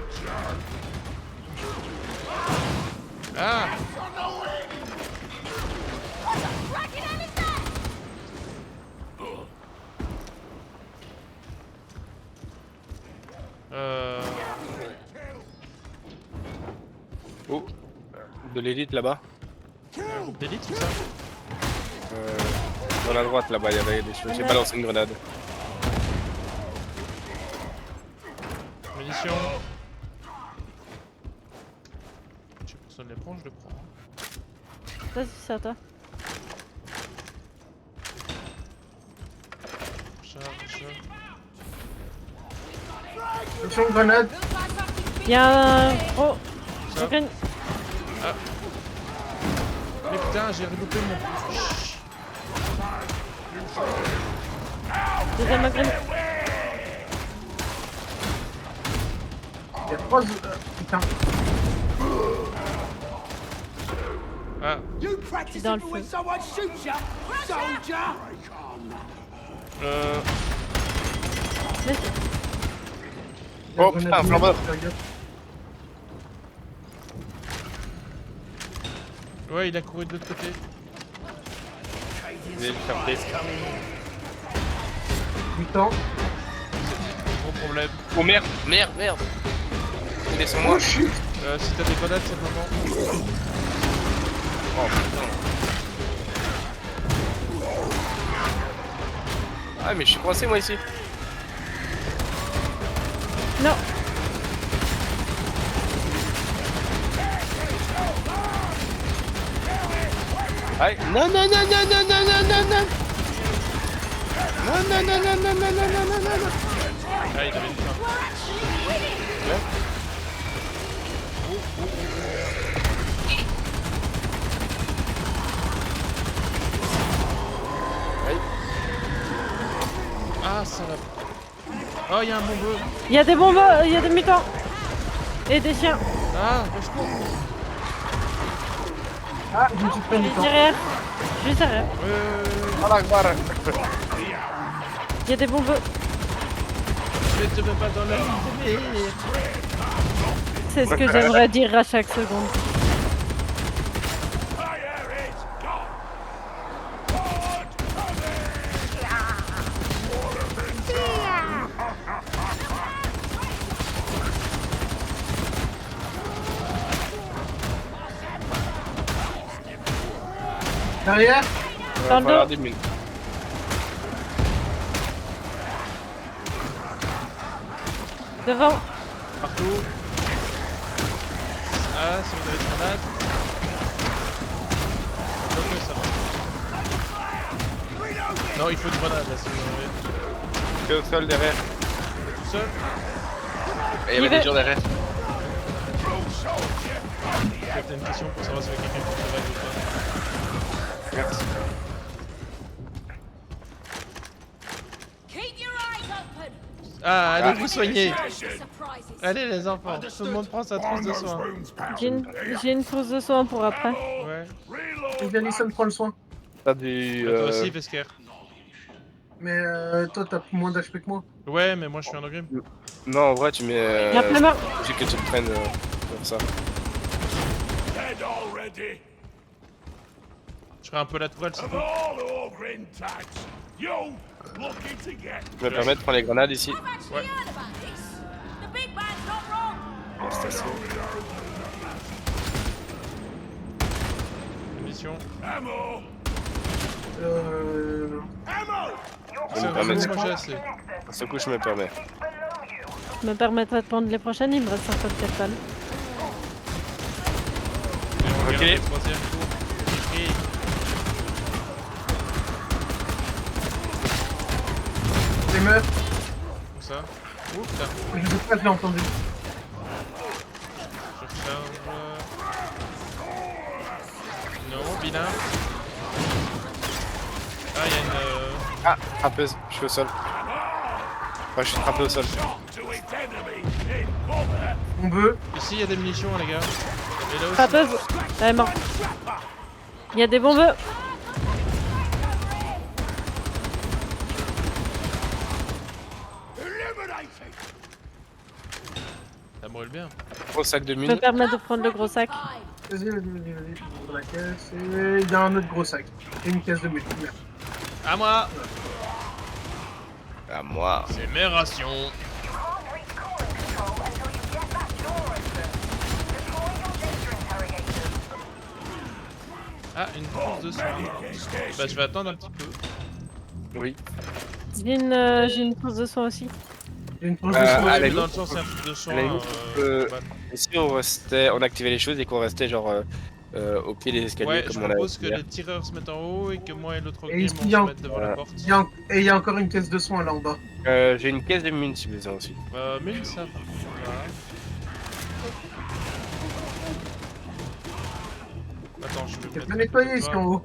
A: Ah!
C: Oh, de l'élite là-bas.
A: Un groupe d'élite tout ça?
C: Dans la droite là-bas, il y avait des choses. J'ai balancé une grenade.
A: Munitions. Je sais personne les prend, je le prends. Hein.
D: Vas-y, c'est à toi.
A: Charge.
B: Attention, grenade.
D: Il y a un gros.
A: Ça.
D: J'ai
A: Ah. Mais putain, j'ai regroupé mon... Chut.
D: deuxième graine.
B: Il y a 3... putain.
A: Ah.
F: You practice
D: Dans le
F: when
D: feu.
F: someone shoots ya, soldier.
D: Mais
C: Oh putain, un flambeur.
A: Ouais, il a couru de l'autre côté.
C: J'ai le faire prise.
B: 8 ans.
A: Gros problème.
C: Oh merde, merde. Il est sur moi.
B: Oh shit.
A: Si t'as des grenades, c'est le moment.
C: Oh putain. Ah mais je suis coincé moi ici.
D: non.
C: Aïe. Non. Non.
A: Ah, il avait une fin. Ah, ça va. Oh, il y a un bombeux.
D: Il y a des bombes, il y a des mutants. Et des chiens.
A: Ah, vachement.
B: Ah, je me suis pris une temps.
D: Derrière. Juste derrière. Il y a des bombeux.
A: Je te mets pas dans la vie.
D: C'est ce que j'aimerais dire à chaque seconde.
B: Derrière.
D: Dans le dos.
C: 10 minutes.
D: Devant.
A: Partout. Ah, si vous avez des grenades. Ok, ça va. Non, il faut une grenade là si vous en avez.
C: Que au sol derrière.
A: Tout seul.
C: Et il y avait des gens derrière.
A: T'as une question pour savoir si il y a quelqu'un qui travaille ou pas.
C: Merci.
J: Keep your eyes open.
A: Ah, allez vous soigner.
J: Surprises.
A: Allez les enfants, tout le monde prend sa trousse de soins.
D: J'ai une trousse de soins pour après.
A: Ouais.
B: Et Alison prend le soin.
C: T'as du.
A: Toi aussi, Vesker.
B: Mais toi, t'as moins d'HP que moi.
A: Ouais, mais moi je suis un ogrim.
C: Non, en vrai, tu mets.
D: Il y a plein mort.
C: J'ai que tu te prennes comme ça.
A: Je ferai un peu la tourelle, c'est bon.
C: Je me permets de prendre les grenades ici.
A: Ouais.
J: The big man's not wrong.
C: Station.
A: Munitions.
C: Je
A: C'est
C: me permets
A: vrai,
C: de...
A: moi j'ai assez.
C: Ce coup, je me permets.
D: Je me permettrai de prendre les prochaines, il me reste 54 balles.
C: Reculez.
A: Troisième tour. Et...
B: Les meufs,
A: Où ça? Ouh putain.
B: je sais pas, je l'ai entendu.
A: Je recharge. Non, bilan. Ah, il y a une.
C: Ah, trappeuse, je suis au sol. Ouais, je suis trappé au sol.
B: On veut.
A: Ici, il y a des munitions, les gars. Et là aussi.
D: Frappeuse. Elle est morte. Il y a des bombes.
A: Ça brûle bien.
C: Gros sac de
D: Je me
C: mine.
D: permets de prendre le gros sac.
B: Vas-y. Je prends la caisse et il y a un autre gros sac. Et une caisse de mille. Merde.
A: À moi.
C: À moi.
A: C'est mes rations. Ah, une trousse de soins. Bah, je vais attendre un petit peu.
C: Oui.
D: J'ai une trousse de soins aussi.
B: J'ai une trousse
C: Euh,
B: de
C: à
B: soins.
C: la
A: Mais
C: limite-
A: dans le sens, c'est un truc de soins.
C: à la limite,
A: bah,
C: Et si on restait, on activait les choses et qu'on restait genre au pied des escaliers
A: ouais, je
C: comme on a
A: propose que
C: hier.
A: les tireurs se mettent en haut et que moi et l'autre
B: Et
A: game
B: ici,
A: on
B: il y a
A: se
B: un-
A: mette devant la porte.
B: Et il y a encore une caisse de soins là en bas.
C: J'ai une caisse de mine si besoin aussi.
A: Mille, ça va. Attends, je vais
B: C'est
A: mettre
B: pas nettoyé ici en haut.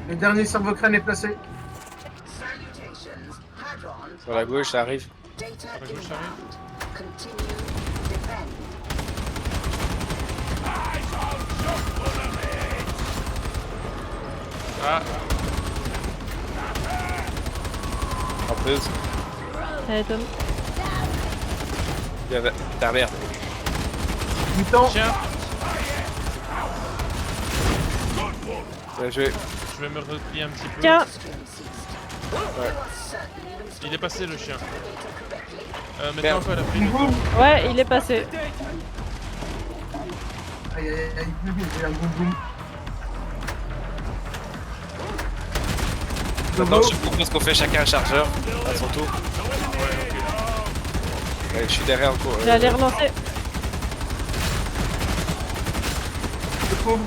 B: Le dernier cerveau-crâne est placé.
I: Salutations. Hadron.
C: Sur la gauche, ça arrive.
I: Data
A: Sur la gauche, ça
I: inbound. Continue. Defend.
A: Ah,
C: Trappeuse.
D: Elle tombe.
C: Il y avait derrière.
B: Du temps.
A: tiens,
C: Je vais.
A: je vais me replier un petit peu.
D: Tiens.
A: Il est passé le chien. Maintenant
C: Merde.
A: quoi, la prise
B: Boum, boum.
D: Ouais, il est passé.
B: Aïe aïe aïe, j'ai un boum boum.
C: Maintenant, je propose qu'on fait chacun un chargeur à son tour. Ouais, je suis derrière encore.
D: J'allais relancer.
B: Le pauvre.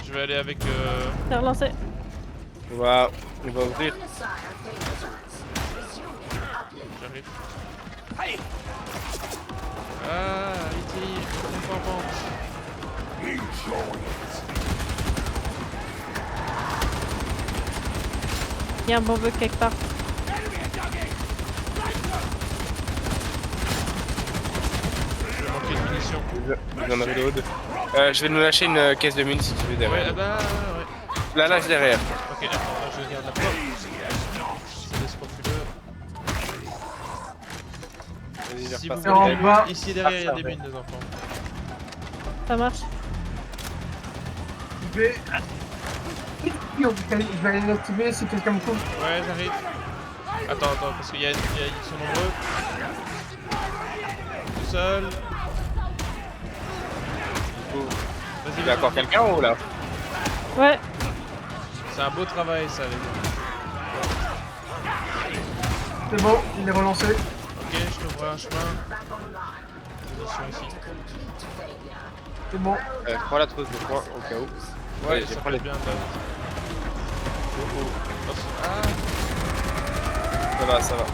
A: Je vais aller avec.
D: J'ai relancé.
C: On va ouvrir.
A: J'arrive. Ah, E.T. on s'en pente.
D: Il y a un bombe quelque part.
A: Je vais manquer de munitions.
C: Il y en a d'autres. Je vais nous lâcher une caisse de mine si tu veux
A: Ouais,
C: derrière.
A: ah bah, ouais.
C: Là, lâche derrière.
A: Ok, attends, je garde la porte. C'est des scrofuleux.
C: Vas-y,
A: Si
C: repasse.
A: vous
B: en
A: voulez,
B: bas.
A: ici derrière, il y a des
C: Ouais.
A: mines, les enfants.
D: Ça marche.
B: Je vais. Je vais aller l'activer si quelqu'un me couvre.
A: Ouais, j'arrive. Attends, parce qu'ils sont nombreux. Tout seul. Vas-y,
C: Il y a encore quelqu'un ou là?
D: Ouais.
A: C'est un beau travail, ça, les gars.
B: C'est bon, il est relancé.
A: Ok, je t'ouvre un chemin. Position ici.
B: C'est bon.
C: Prends la trousse de poing au cas où.
A: Ouais,
C: j'ai
A: ça
C: pris
A: fait
C: les.
A: bien. Là. Ah,
C: Ça va.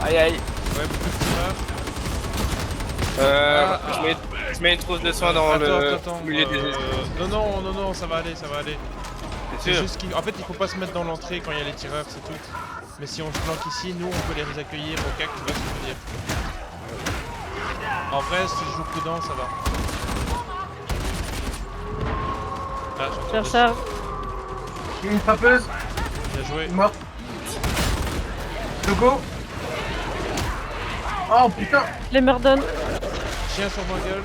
C: Aïe aïe.
A: ouais, beaucoup de tireurs.
C: Je mets une trousse de soins dans le
A: Attends,
C: milieu des escaliers.
A: non, ça va aller. C'est
C: C'est sûr.
A: juste qu'en fait, il faut pas se mettre dans l'entrée quand il y a les tireurs, c'est tout. Mais si on se planque ici, nous, on peut les accueillir au cas que tu vas se dire. En vrai, si je joue prudent, ça va. Ah,
D: Je recharge.
B: Il y a une frappeuse.
A: Bien joué.
B: Mort. Logo. Oh putain.
D: Les Murdon.
A: Chien sur ma gueule.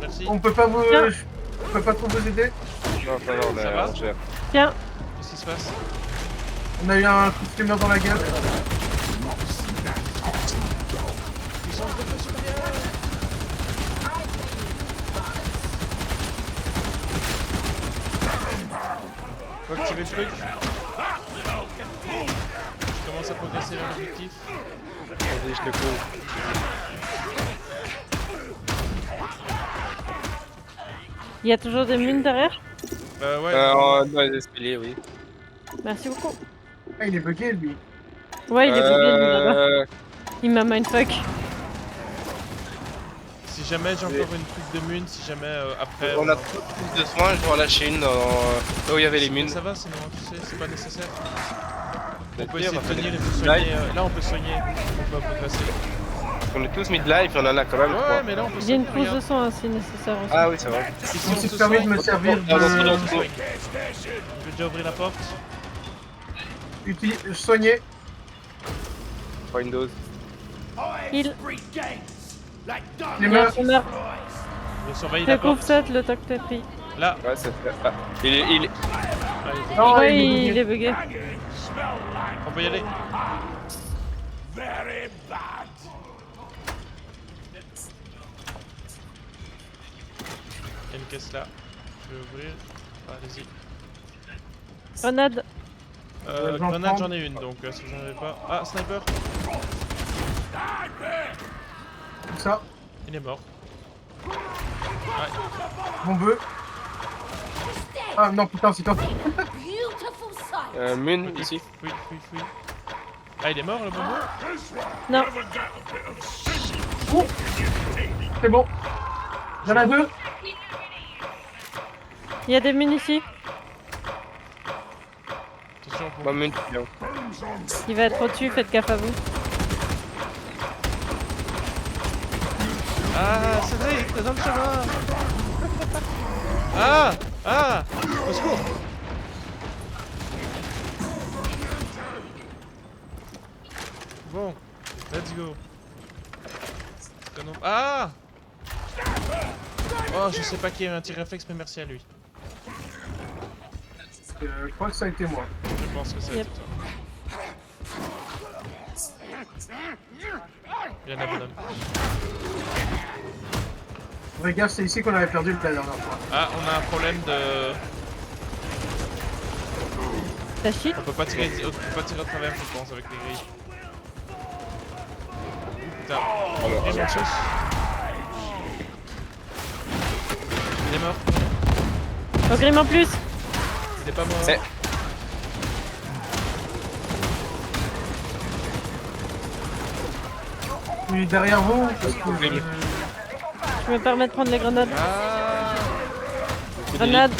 A: Merci.
B: On peut pas vous.
D: Tiens.
B: Je peux pas trop vous aider.
C: Non,
A: Ça va
C: on gère.
D: Tiens.
A: Qu'est-ce qui se passe?
B: On a eu un coup de fumeur dans la gueule.
A: Faut activer le truc. commence à progresser vers l'objectif.
C: Vas-y, je te couvre.
D: Il y a toujours des mines derrière?
A: Ouais.
C: Dans les escaliers, oui.
D: Merci beaucoup.
B: Ah, il est bugué lui.
D: Ouais, il est bugué lui là-bas. Il m'a mindfuck.
A: Si jamais j'ai encore une truc de mune, si jamais après...
C: On a plus de soins, je vais en lâcher une dans là où il y avait les mines.
A: Ça va, sinon tu sais, c'est pas nécessaire. On
C: Le
A: peut
C: pire,
A: essayer de
C: on fait
A: tenir
C: des
A: et de soigner. Là on peut soigner, on peut progresser.
C: On est tous mid-life, on en a quand même
A: Ouais,
C: 3.
A: mais là on peut
D: Il y a une
A: soigner.
D: pause de soin si nécessaire aussi.
C: Ah oui, c'est vrai.
A: Ici
B: Je me
A: on
B: suis
A: se
B: permis de
A: soigne.
B: me servir
C: Ah, non,
B: de...
C: non,
A: Je vais déjà ouvrir la porte.
B: Soigner.
C: Pas une dose.
D: Il
B: Les
D: y a un
B: meufs.
D: sonneur.
A: Je vais surveiller
D: Je
A: la
D: couvre
A: porte.
D: 7, le temps que t'as pris.
A: Là.
C: Ouais, ça fait. Ah, il est.
B: Non,
D: Ouais,
B: il
D: il est bugué.
A: On peut y aller.
F: Very bad.
A: Il y a une caisse là. Je vais ouvrir. Allez-y.
D: Grenade.
B: j'en
A: Grenade
B: prends.
A: j'en ai une donc si j'en avais pas. Ah, sniper.
B: Tout ça.
A: Il est mort.
B: Bombeux. Ah non, putain, c'est toi.
J: Beautiful sight.
C: Mune ici.
A: Oui. Ah, il est mort le bonbon?
D: Non.
B: C'est bon. Il y en a deux.
D: Il y a des mines ici.
A: Attention pour...
C: Pas mune, bien.
D: Il va être au-dessus, faites gaffe à vous.
A: Ah, Cédric, t'es dans le chemin. Ah, au secours. Bon, let's go. Canon. Ah. Oh, je sais pas qui a eu un tir réflexe, mais merci à lui.
B: Je crois que ça a été moi.
A: Je pense que c'est
D: Yep.
A: toi. Il y en a bonhomme.
B: Regarde, c'est ici qu'on avait perdu la dernière fois.
A: Ah, on a un problème de...
D: Ça shit.
A: On peut pas tirer à travers, je pense, avec les grilles. Putain. Et mon sauce. Il est mort.
D: Ogrim en plus.
A: Il est pas mort.
C: C'est-
B: Il est derrière vous. Parce que
D: Je me permets de prendre les grenades.
A: Ah.
D: Grenade.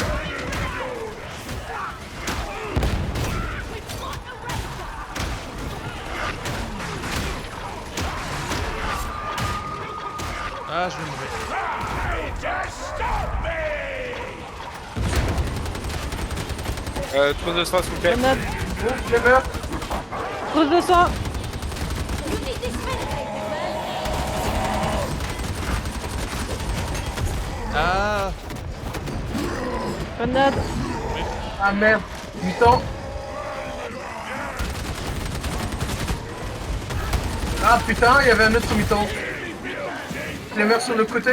A: Ah, je vais mourir.
C: Pause de soin, s'il vous plaît.
D: Grenade.
B: les meufs.
D: Pause de soin.
A: Ah.
D: Grenade.
B: Ah merde. Mutant. Ah putain, il y avait un autre mutant. Les meufs sur le côté.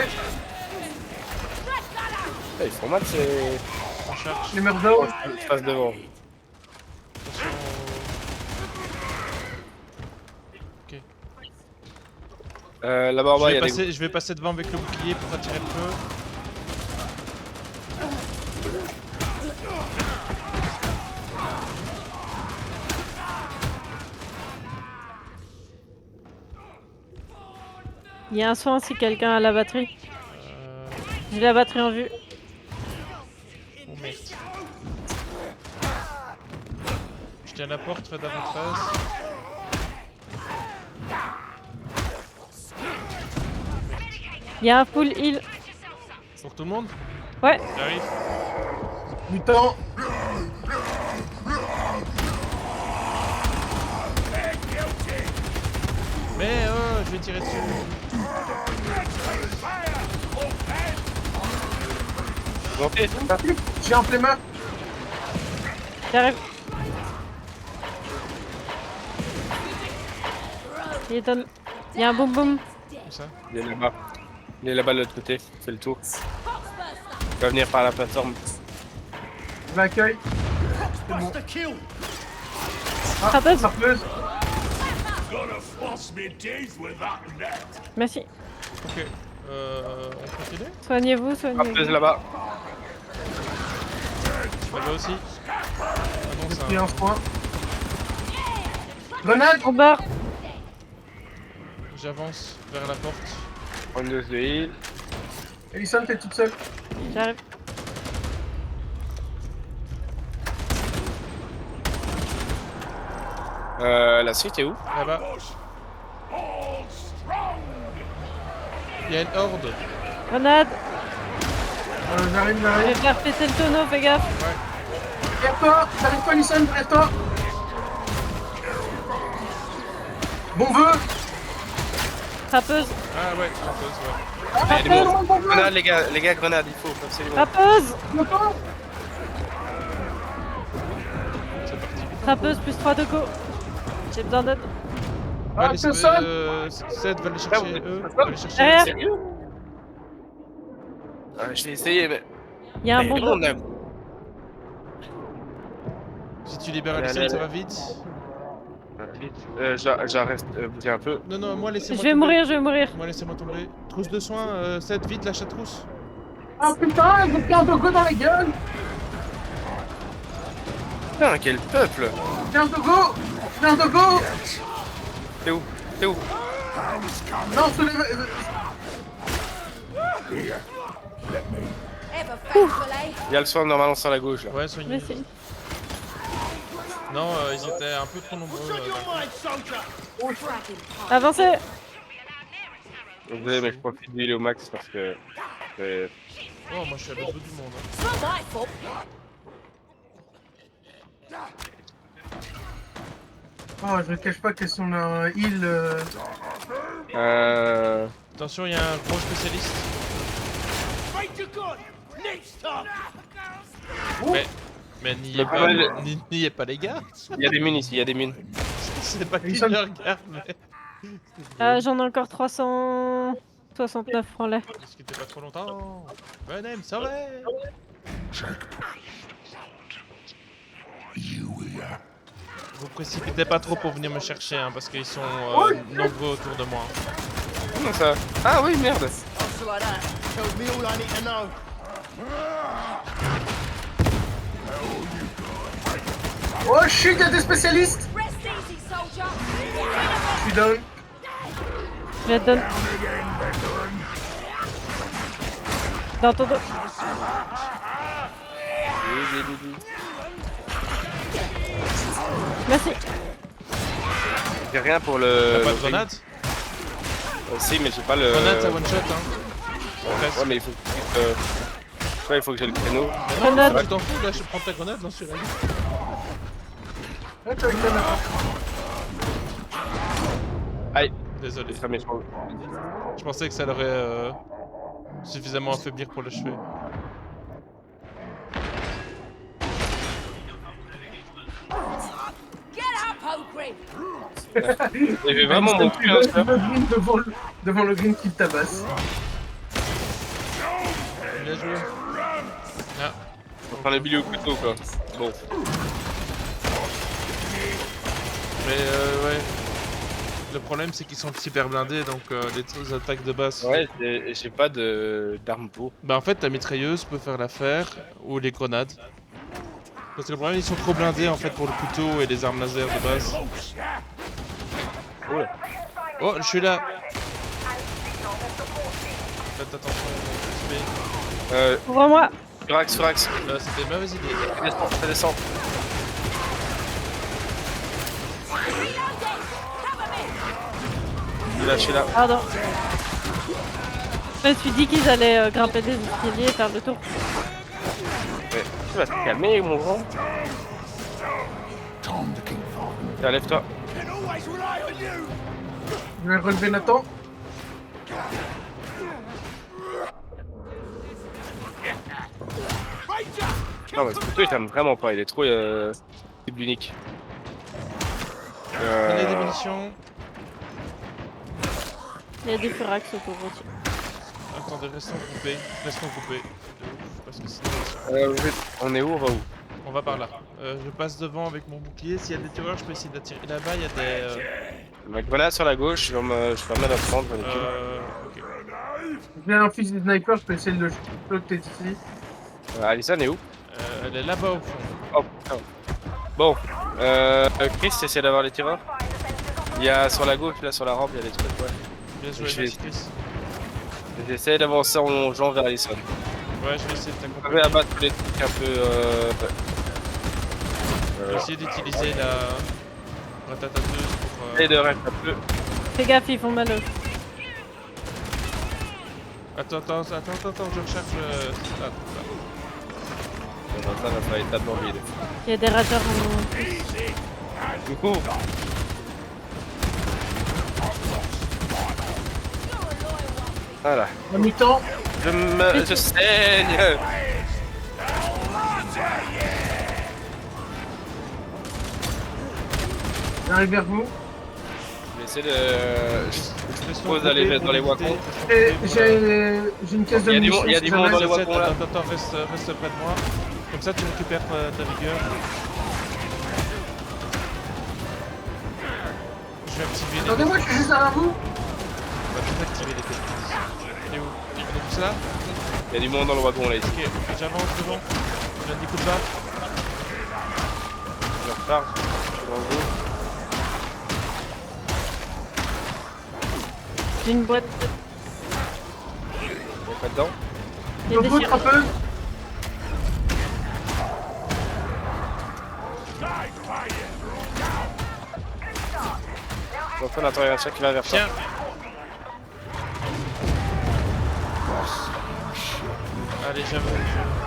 C: Ils font mal, c'est.
A: On cherche.
B: Les meufs d'or.
C: Je passe devant.
A: Attention. Ok.
C: Là-bas en bas, il y a des.
A: Je vais passer devant avec le bouclier pour attirer le feu.
D: Il y a un soin si quelqu'un a la batterie. J'ai la batterie en vue.
A: Oh merde. Je tiens la porte, faites à votre face.
D: Il y a un full heal.
A: Pour tout le monde?
D: Ouais.
A: J'arrive.
B: Mutant.
A: Mais je vais tirer dessus.
C: Montez, c'est ça.
B: J'ai un flemmard.
D: J'arrive. Il est un... Il y a un boum boum.
A: Comme ça.
C: Il est là-bas. Il est là-bas de l'autre côté. Fais le tour. Il va venir par la plateforme.
B: Je l'accueille. C'est bon. Ah,
D: Frappeuse.
B: frappeuse.
D: Merci.
A: Ok. On continue?
D: Soignez-vous,
C: Rappeuse
D: soignez-vous.
C: là-bas.
A: Là-bas aussi. Ah non,
B: J'ai
A: c'est
B: pris
A: un...
B: un point. Grenade!
D: On barre.
A: J'avance vers la porte.
C: Prendre 2 de heal.
B: Ellison, t'es toute seule.
D: J'arrive.
C: La suite est où?
A: Là-bas. Il y a une horde.
D: Grenade.
B: J'arrive,
D: Je
B: j'arrive.
D: vais faire péter le tonneau, fais gaffe.
B: Derrière-toi! Derrière-toi, Ellison, derrière-toi! Bon vœu!
D: Trappeuse.
A: Ah ouais, la pause, ouais.
C: Ah, il est
B: Appelle,
C: bon.
B: bon vœu!
C: Grenade, les gars, grenade, il faut absolument.
D: Trappeuse.
B: D'accord?
A: C'est parti.
D: Trappeuse plus 3 de go. J'ai besoin d'aide.
A: Va
B: Ah,
A: les
B: personne!
A: Seth va les chercher eux.
C: Ah,
A: Va les chercher
D: Derrière.
C: Sérieux? Je vais essayer, mais.
D: Il y a un
C: Mais
D: bon
C: non,
D: dos.
A: Si tu libères
C: Allez,
A: Alison,
C: allez,
A: ça
C: allez.
A: va vite.
C: J'arrête bougez un peu.
A: Non, non, moi laissez-moi
D: Je vais
A: tomber.
D: mourir, je vais mourir.
A: Moi laissez-moi tomber. Trousse de soins, Seth, vite, lâche la trousse.
B: Ah putain, j'ai pris un dogo dans la gueule!
C: Putain, quel peuple!
B: J'ai un dogo! J'ai un dogo!
C: T'es où? T'es où?
B: Non, soulève...
J: Ever faithful, eh?
C: Il y a le soin normalement sur la gauche là.
A: Ouais, soignez.
D: Merci.
A: Non, ils étaient un peu trop nombreux.
D: Avancez.
C: Désolé, mais je profite d'huile au max parce que.
A: Oh, moi je suis à l'autre bout du monde. Hein.
J: It's not my fault.
B: Oh, je ne cache pas que si on a un heal...
A: Attention, il y a un gros spécialiste. Mais n'y
C: Le problème-
A: est pas les gars.
C: Il y a des munes ici, il y a des munes.
A: C'est pas qui
B: Ellison.
A: le regarde, mais...
D: J'en ai encore 369 francs là.
A: Parce qu'il était pas trop longtemps. Venez me sauver. Vous précipitez pas trop pour venir me chercher, hein, parce qu'ils sont nombreux autour de moi.
C: Comment ça? Ah oui, merde!
B: Oh shit, y'a des spécialistes!
J: Rest easy, soldier.
B: Je suis down.
D: Je vais te donner. Dans ton dos. Merci.
C: J'ai rien pour
A: T'as
C: le.
A: pas de grenade?
C: Si, mais j'ai pas le.
A: Grenade, ça one shot, hein. Presque.
C: Ouais, mais il faut que. Ouais, il faut que j'ai le créneau.
A: Mais non,
D: Grenade.
A: tu t'en fous, là, je prends ta grenade, lance sur la liste.
B: Ouais, t'as avec la main.
C: Aïe,
A: Désolé.
C: c'est très méchant.
A: Je pensais que ça l'aurait suffisamment affaiblir pour l'achever.
J: Get up, Ogre.
C: Il avait vraiment mon cul, hein, ça.
B: Devant le green qui te tabasse.
A: Bien joué. Ah,
C: On prend le milieu au couteau, quoi. Bon.
A: mais ouais. Le problème c'est qu'ils sont super blindés donc les attaques de base.
C: Ouais, j'ai pas d'arme pour.
A: Bah en fait ta mitrailleuse peut faire l'affaire ou les grenades. Parce que le problème ils sont trop blindés en fait pour le couteau et les armes laser de base.
C: Oula.
A: Oh je suis là. Faites attention XP.
D: Ouvre-moi.
C: Furax.
A: C'était une mauvaise idée.
C: Ça descend. Je suis là.
D: Pardon. Je me suis dit qu'ils allaient grimper des escaliers et faire le tour.
C: Ouais. Tu vas te calmer, mon grand. Tiens, lève-toi.
B: Je vais relever Nathan.
C: Non, mais ce couteau il t'aime vraiment pas, il est trop unique.
A: Prenez des munitions.
D: Il y a des furax autour aussi.
A: Attendez, restons groupés. Parce que sinon...
C: On est où? On va où?
A: On va par là. Je passe devant avec mon bouclier. S'il y a des tireurs, je peux essayer d'attirer. Là-bas, il y a
C: Ma grenade sur la gauche, je permets d'apprendre.
A: Ok.
B: J'ai un fusil de sniper, je peux essayer de le shooter ici.
C: Alison est où?
A: Elle est là-bas au fond.
C: Oh putain. Bon, Chris, essaie d'avoir les tireurs. Il y a sur la gauche, là sur la rampe, il y a des trucs, ouais.
A: Bien joué,
C: Je
A: merci Chris.
C: J'essaie d'avancer en longeant vers Alison.
A: Ouais, je vais essayer de
C: Je
A: t'accompagner.
C: vais abattre les trucs un peu.
A: Je vais essayer d'utiliser la ratatateuse pour.
C: Et de reste un peu.
D: Fais gaffe, ils font mal eux.
A: Attends, je recherche. Ah, là.
C: Ça va faire étapement vide.
D: Il y a des rageurs en plus.
C: Du coup. Voilà.
B: En mi-temps,
C: Je saigne.
B: j'arrive vers vous.
C: Je vais essayer de. Je propose d'aller dans les wagons.
B: Et j'ai une caisse de
C: Il y a du
B: munitions.
C: monde- il y a
B: si
C: du
B: jamais.
C: monde dans les wagons là.
A: Attends, reste près de moi. Comme ça, tu récupères ta vigueur. Je vais activer les.
B: Attendez-moi, je suis juste derrière vous.
A: On va peut-être activer les techniques. Il est où? On est tous là?
C: Il y a du monde dans le wagon là ici.
A: Ok, j'avance devant. Je donne des coups de barre.
C: Je recharge. Devant vous.
D: J'ai une boîte.
C: Il y a pas dedans.
D: Il y a des
B: Je poutre un
D: tireurs.
B: peu.
C: Donc on attend un chat qui va vers toi.
A: Tiens! Allez, j'avoue.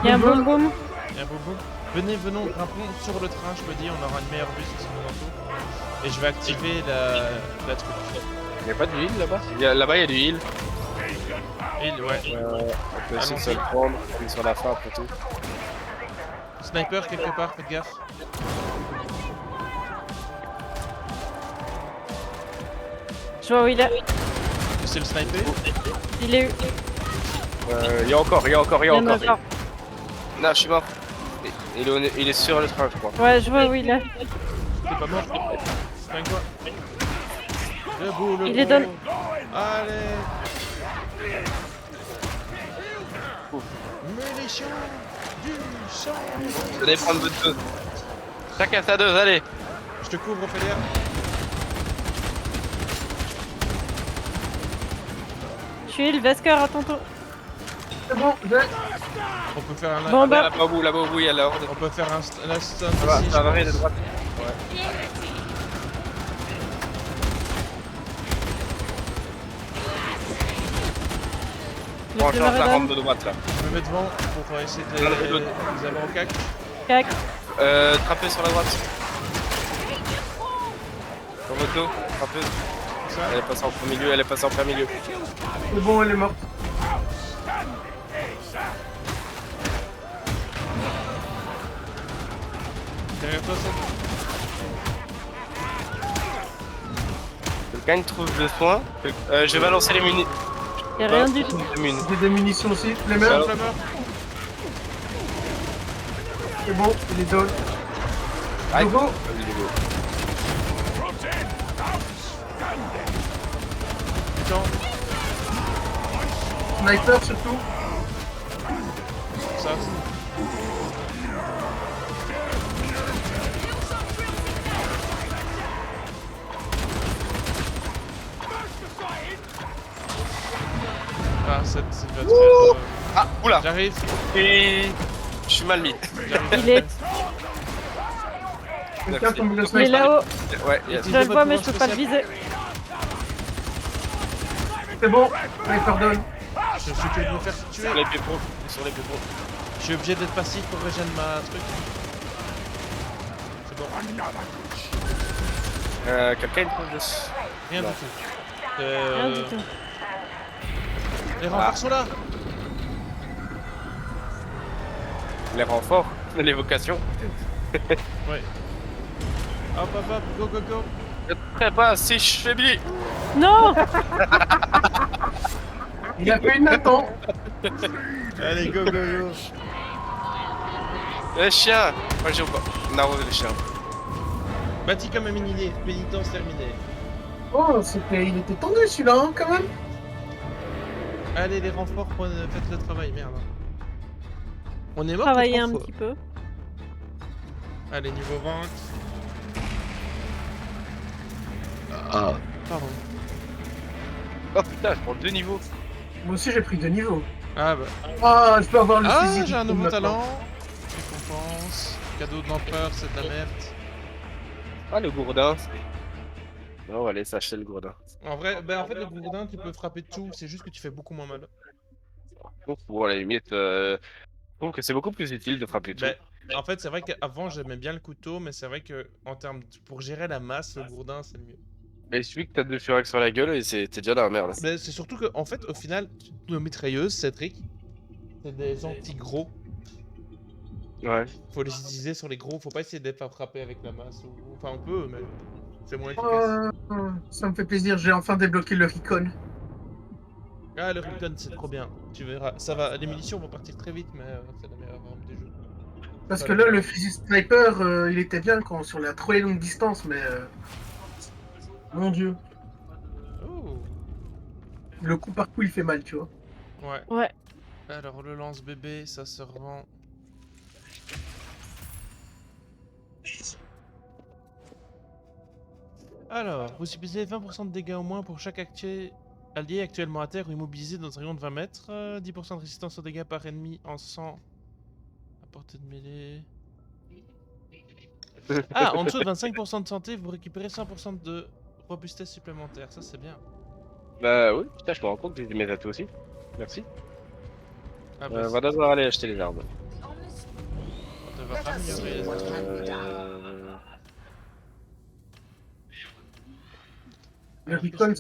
D: Il y a un boum boum.
A: Il y a un boum. Venons, grimpons sur le train, je me dis, on aura une meilleure vue sur ce moment. Et je vais activer la truc.
C: Il n'y a pas de heal là-bas? Là-bas il y a du heal.
A: Et ouais.
C: On peut essayer de se le prendre. On est sur la fin après tout.
A: Sniper quelque part, faites gaffe.
D: Je vois où il est.
A: C'est le sniper.
D: Il est où?
C: Il y a encore.
D: Il y en a encore.
C: Non, je suis mort. Il est sur le train, je crois.
D: Ouais, je vois où il est.
A: T'es pas mort. Soigne quoi. Debout, le
D: Il est
A: gros.
D: dans-
A: Allez. Munitions du sang.
C: Vous allez prendre votre dose. Chacun sa dose, allez.
A: Je te couvre, Ophélia.
D: Je suis le Vesker à ton tour.
B: C'est bon, j'ai.
A: On peut faire un.
D: Bon bah,
C: Là-bas au bout, il y a l'ordre.
A: On peut faire un stun
C: Ça va,
A: ici.
C: ça va
A: je
C: arriver de
A: pense.
C: droite.
D: le
C: Bon,
D: plus
C: je lance la rampe
D: maradon.
C: de droite là.
A: Je me mets devant pour essayer de
C: Dans le dos.
A: les avoir au cac.
D: Cac.
C: Trappez sur la droite. Sur votre dos, trappez.
A: Ça.
C: Elle est passée en plein milieu, elle est passée en plein milieu.
B: C'est bon, elle est morte.
A: Derrière toi, ça.
C: Quelqu'un trouve le soin. Je vais balancer les munis.
D: Y'a rien du tout.
B: J'ai des munitions aussi. Les mêmes.
A: Flammeur.
B: C'est bon, il est down.
C: Aïe.
B: Go, go.
C: Vas-y, go.
A: Putain.
B: Sniper surtout.
A: Ça. Ah, cette va te faire.
C: Ah, oula.
A: J'arrive.
C: Et je suis mal mis.
D: Il est,
B: Quelqu'un tombe le
D: il est
B: sniper.
D: là-haut.
C: Ouais, il y a
D: Je le vois, mais je peux pas le viser.
B: C'est bon, sniper down.
A: Je suis obligé de me faire tuer.
C: sur les pépros. Sur les pépros.
A: Je suis obligé d'être passif pour régénérer ma truc. C'est bon.
C: Quelqu'un trouve le.
A: Rien
C: Non.
A: du tout.
D: Rien du tout.
A: Les renforts sont là.
C: Les renforts, l'évocation.
A: Ouais. Hop, hop, hop, go, go, go.
C: Je ne serai pas si faibli.
D: Non!
B: Il a fait une Nathan.
A: Allez, go, go, go.
C: Les chiens. Moi j'ai pas. On a arrosé les chiens.
A: Bâti comme un minier, pénitence terminée.
B: Oh, il était tendu celui-là, hein, quand même.
A: Allez, les renforts, faites le travail, merde. On est mort
D: Travailler
A: 3
D: un
A: fois.
D: petit peu.
A: Allez, niveau vente. Pardon.
C: Oh putain, je prends 2 niveaux.
B: Moi aussi j'ai pris 2 niveaux.
A: Ah bah.
B: Ah, je peux avoir le fusil.
A: Ah, j'ai un nouveau
B: maintenant.
A: talent. Récompense. Cadeau de l'empereur, c'est de la merde.
C: Ah, le gourdin. Non, on va aller s'acheter le gourdin.
A: En vrai, bah en fait, le gourdin, tu peux frapper tout, c'est juste que tu fais beaucoup moins mal.
C: Donc, bon, à la limite, je trouve que c'est beaucoup plus utile de frapper tout.
A: Bah, en fait, c'est vrai qu'avant, j'aimais bien le couteau, mais c'est vrai que en termes pour gérer la masse, le gourdin, c'est le mieux.
C: Mais celui que t'as 2 furax sur la gueule, et t'es déjà dans la merde.
A: Mais c'est surtout que, en fait, au final, nos mitrailleuses, Cédric, c'est des anti-gros.
C: Ouais.
A: Faut les utiliser sur les gros, faut pas essayer de les faire frapper avec la masse. Enfin, on peut, mais c'est moins efficace.
B: Ça me fait plaisir, j'ai enfin débloqué le Recon.
A: Ah, le Recon, c'est trop bien. Tu verras, ça va. Les munitions vont partir très vite, mais c'est la meilleure arme des jeux.
B: Parce que là, le fusil sniper, il était bien quand sur la trop longue distance, mais mon dieu,
A: Oh.
B: le coup par coup il fait mal, tu vois.
A: Ouais.
D: Ouais.
A: Alors, le lance-bébé, ça se revend. Alors, vous subissez 20% de dégâts au moins pour chaque allié actuellement à terre ou immobilisé dans un rayon de 20 mètres. 10% de résistance aux dégâts par ennemi en sang à portée de mêlée. Ah, en dessous de 25% de santé, vous récupérez 100% de robustesse supplémentaire. Ça, c'est bien.
C: Bah oui, putain, je me rends compte que j'ai mes atouts aussi. Merci.
A: Ah,
C: On va d'abord aller acheter les armes.
A: on devra améliorer.
B: Le Recon,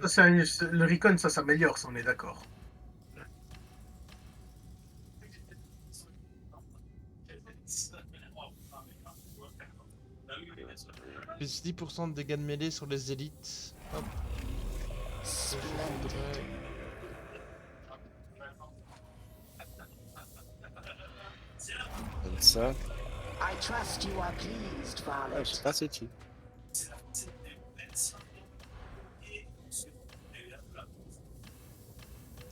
B: le Recon, ça s'améliore, ça on est d'accord.
A: Plus 10% de dégâts de mêlée sur les élites. Hop. Ça, je voudrais.
C: Comme ça.
I: I trust you are pleased,
C: Ah,
I: Varlet.
C: je sais pas c'est qui.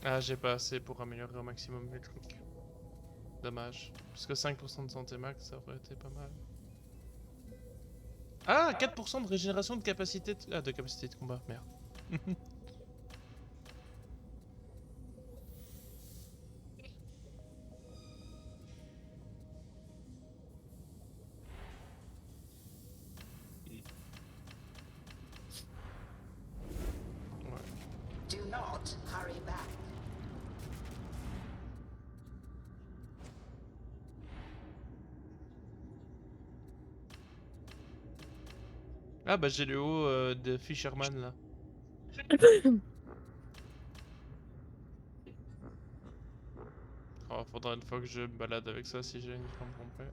A: Ah, j'ai pas assez pour améliorer au maximum mes trucs. Dommage. Parce que 5% de santé max, ça aurait été pas mal. Ah, 4% de régénération de capacité de... Ah, de capacité de combat, merde.
I: Do not hurry back.
A: Ah bah j'ai le haut de Fisherman là. Oh, faudra une fois que je me balade avec ça si j'ai une femme complète.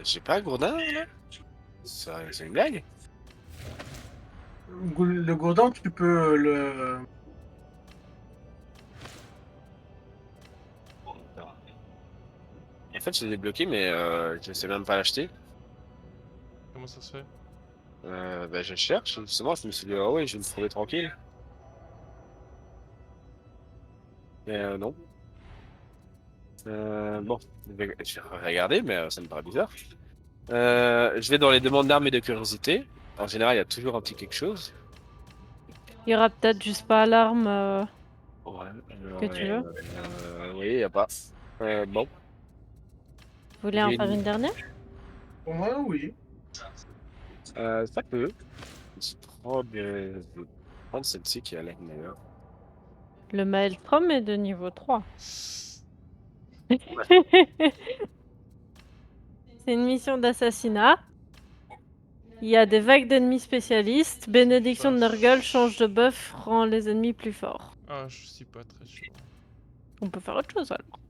C: J'ai pas un gourdin là? C'est une blague?
B: Le gourdin, tu peux le...
C: En fait, je l'ai débloqué, mais je sais même pas l'acheter.
A: Comment ça se fait?
C: Bah, je cherche, justement, je me suis dit, ah ouais, je vais me trouver tranquille. Mais non. Bon, je vais regarder, mais ça me paraît bizarre. Je vais dans les demandes d'armes et de curiosité. En général, il y a toujours un petit quelque chose.
D: Il y aura peut-être juste pas l'arme
C: Ouais,
D: que tu veux.
C: oui, il n'y a pas. Bon.
D: Vous voulez en faire une dernière?
B: Pour moi, oui.
C: Ça peut. Je vais prendre celle-ci qui a l'air meilleure.
D: Le Maelstrom est de niveau 3. C'est une mission d'assassinat. Il y a des vagues d'ennemis spécialistes. Bénédiction de Nurgle change de buff, rend les ennemis plus forts.
A: Ah, je suis pas très chaud.
D: On peut faire autre chose alors.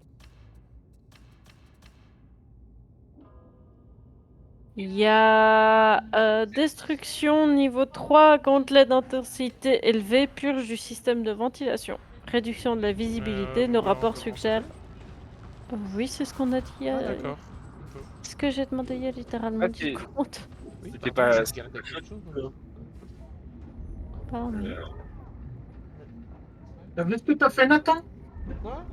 D: Il y a destruction niveau 3, gantelet d'intensité élevée, purge du système de ventilation. Réduction de la visibilité, nos
A: on
D: rapports
A: peut
D: suggèrent... Oui, c'est ce qu'on a dit.
A: Ah d'accord.
D: Ce que j'ai demandé il y a littéralement
C: Ah,
D: 10 secondes.
A: Oui,
C: C'était
A: pardon,
C: pas-
A: je regardais quelque chose.
D: Pardon.
B: T'as vu ce que t'as fait, Nathan?
A: Quoi?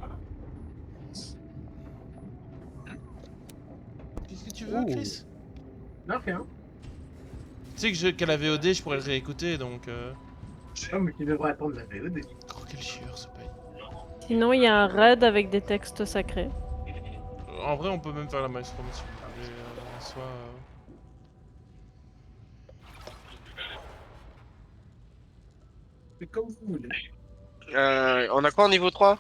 A: Qu'est-ce que tu veux, Chris?
B: Non, rien.
A: Tu sais qu'à la VOD, je pourrais le réécouter, donc...
B: Ah, mais tu devrais attendre la VOD.
A: Oh, quel chieur, ce paille.
D: Sinon, il y a un raid avec des textes sacrés.
A: En vrai, on peut même faire la maelstrom si vous voulez, en soi...
B: C'est comme vous voulez.
C: On a quoi en niveau 3?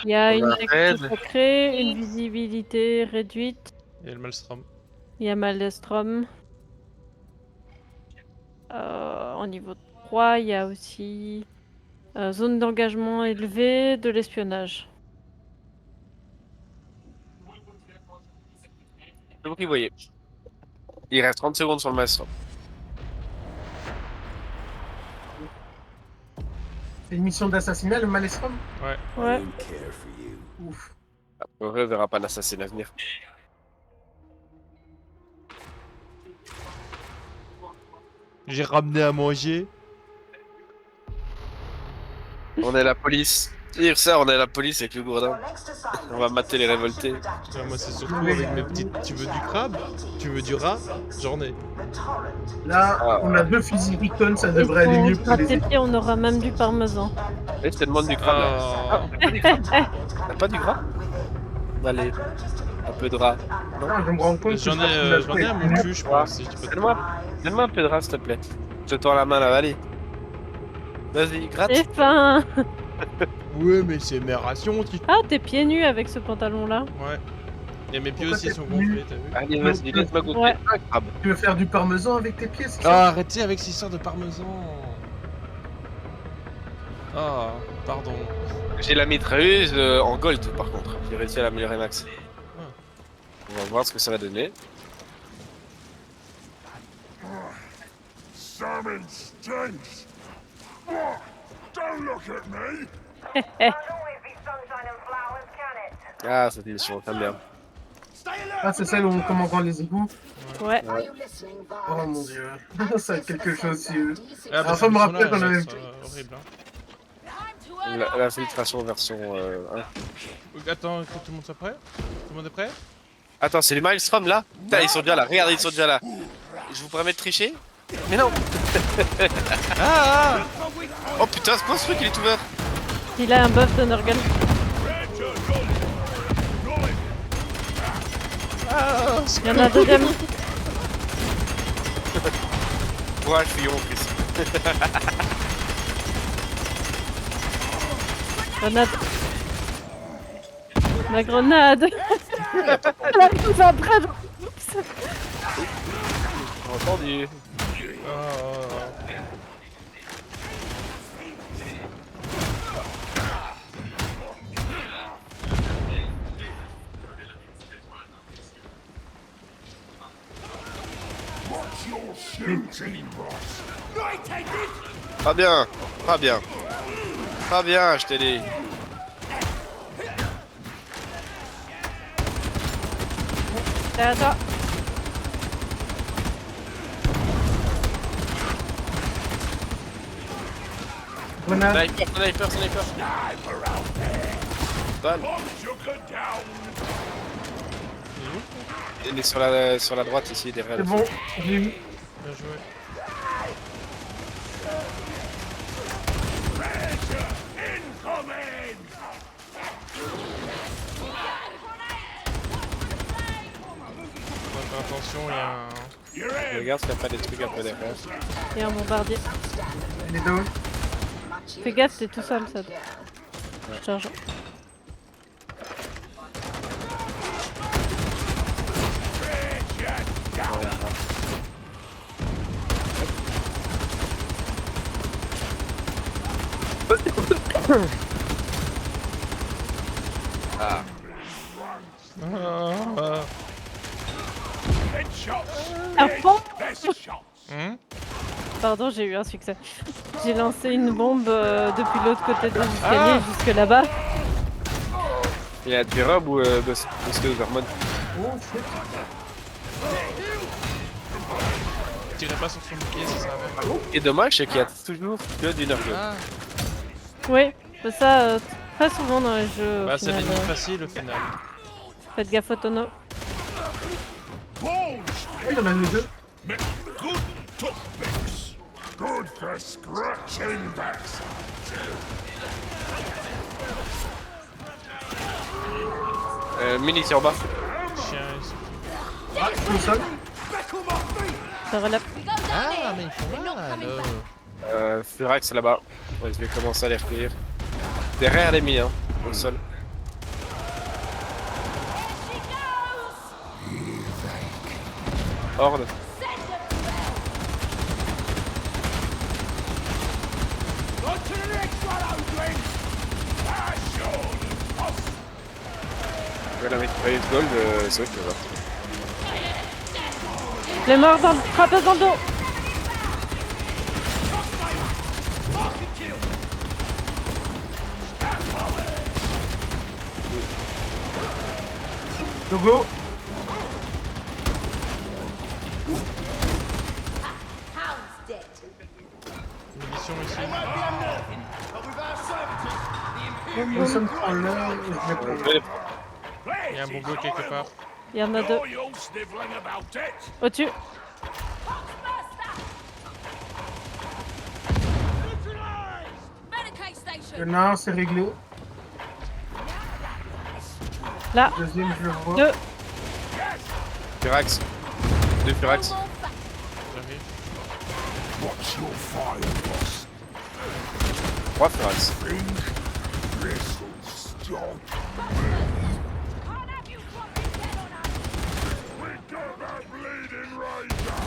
D: Il y a
C: On
D: une
C: a
D: texte
C: raid.
D: sacrée, une visibilité réduite.
A: Il y a le maelstrom.
D: Il y a Maelstrom. En niveau 3, il y a aussi zone d'engagement élevée, de l'espionnage.
C: C'est vous qui voyez. Il reste 30 secondes sur le maelstrom.
B: C'est une mission d'assassinat, le Maelstrom?
A: Ouais.
D: Ouais.
B: Ouf.
C: Après, on verra pas l'assassin à venir.
A: J'ai ramené à manger.
C: On est la police. Dire ça, on est la police avec le gourdin. On va mater les révoltés.
A: Ouais, moi, c'est surtout avec mes petites... Tu veux du crabe? Tu veux du rat? J'en ai.
B: Là, on a 2 fusils Recon, ça devrait aller mieux pour les
D: tes pieds, on aura même du parmesan.
C: Eh, je te demande du crabe là. Ah, t'as pas du crabe? T'as pas du gras? Allez, un peu de rat.
B: Non, je me rends compte que
A: J'en ai à mon cul, je pense, si je dis pas de
C: Donne-moi un peu de rat, s'il te plaît. Je te tends la main là, allez. Vas-y, gratte.
D: C'est fin.
A: Ouais, mais c'est mes rations, tu...
D: Ah, t'es pieds nus avec ce pantalon-là.
A: Ouais. Et mes pieds
B: Pourquoi
A: aussi
B: t'es
A: sont
B: nu?
A: gonflés, t'as vu?
C: Allez, vas-y, laisse-moi goûter
D: Ouais.
C: un crabe.
B: Tu veux faire du parmesan avec tes pieds, c'est ça?
A: Ah, arrêtez avec ces histoires de parmesan. Ah, pardon.
C: J'ai la mitrailleuse en gold par contre. J'ai réussi à l'améliorer max. On va voir ce que ça va donner.
F: Salmon stinks. Don't look at me.
C: Ah, cette émission, t'aimes bien.
B: Ah, c'est celle où on commence dans les égouts?
D: Ouais.
C: Ouais.
B: Oh mon dieu. Ça a quelque chose si...
A: Ah, bah,
B: ça me rappelle
A: là,
B: qu'on avait...
A: horrible, hein.
C: La filtration version 1.
A: Attends, que tout le monde soit prêt? Tout le monde est prêt?
C: Attends, c'est les Maelstrom là? Putain, ils sont déjà là, regardez, ils sont déjà là. Je vous permets de tricher? Mais non!
A: Ah,
C: Oh putain, c'est quoi ce truc, il est ouvert?
D: Il a un buff de Nurgle. Il y en a un deuxième.
C: Ouais, je suis en plus.
D: Grenade. Ma grenade. Elle arrive après. Oups.
C: Entendu. Pas bien, pas bien. Pas bien, je t'ai dit.
D: C'est à toi.
B: Grenade.
C: Sniper. Balle. Il est sur la droite ici, derrière.
B: C'est bon, j'ai eu.
A: bien joué. Faut faire attention, il y a un...
C: Regarde s'il n'y a pas des trucs un peu derrière.
D: Et un bombardier.
B: Les deux.
D: Fais gaffe, t'es tout seul, ça. Je charge.
C: Ah.
D: À fond.
A: Hmm.
D: Pardon, j'ai eu un succès. J'ai lancé une bombe depuis l'autre côté des escaliers jusque là-bas.
C: Il y a du rub ou de Overmod?
B: Oh shit.
A: tirait pas sur son bouclier, ça sert à rien.
C: Et dommage, c'est qu'il y a toujours que du Nurgle.
A: Ah,
D: Oui, c'est ça, très souvent dans les jeux.
A: bah
D: au
A: c'est
D: final,
A: l'ennemi facile au final.
D: Faites gaffe au tonneau.
B: Il y en a les deux.
F: Good toothpicks. Good for scratching backs.
C: Munitions en bas.
A: Chien, ils sont-
B: Au sol.
D: Ça relève.
A: Ah, mais ils font mal.
C: Furax là-bas. Ouais, je vais commencer à les recueillir. Derrière les mines, hein, au sol. Horde.
F: On to the next one, Odin.
C: Je vais la récupérer de gold, c'est vrai que là.
D: Les morts dans le frappeuse dans le dos.
B: Logo.
A: Munitions ici.
B: Nous sommes en l'air. Je vais prendre.
A: Il y a un bongo quelque part.
D: Il y en a deux.
F: Oh, you're sniveling about it.
D: Au-dessus.
B: Il y en a un, c'est réglé.
D: Là.
B: Deuxième, je le vois.
D: Deux.
C: Furax. 2 Furax.
A: J'arrive.
F: What's your fire, boss?
C: 3 Furax.
F: This'll stop. We got a bleeding razor.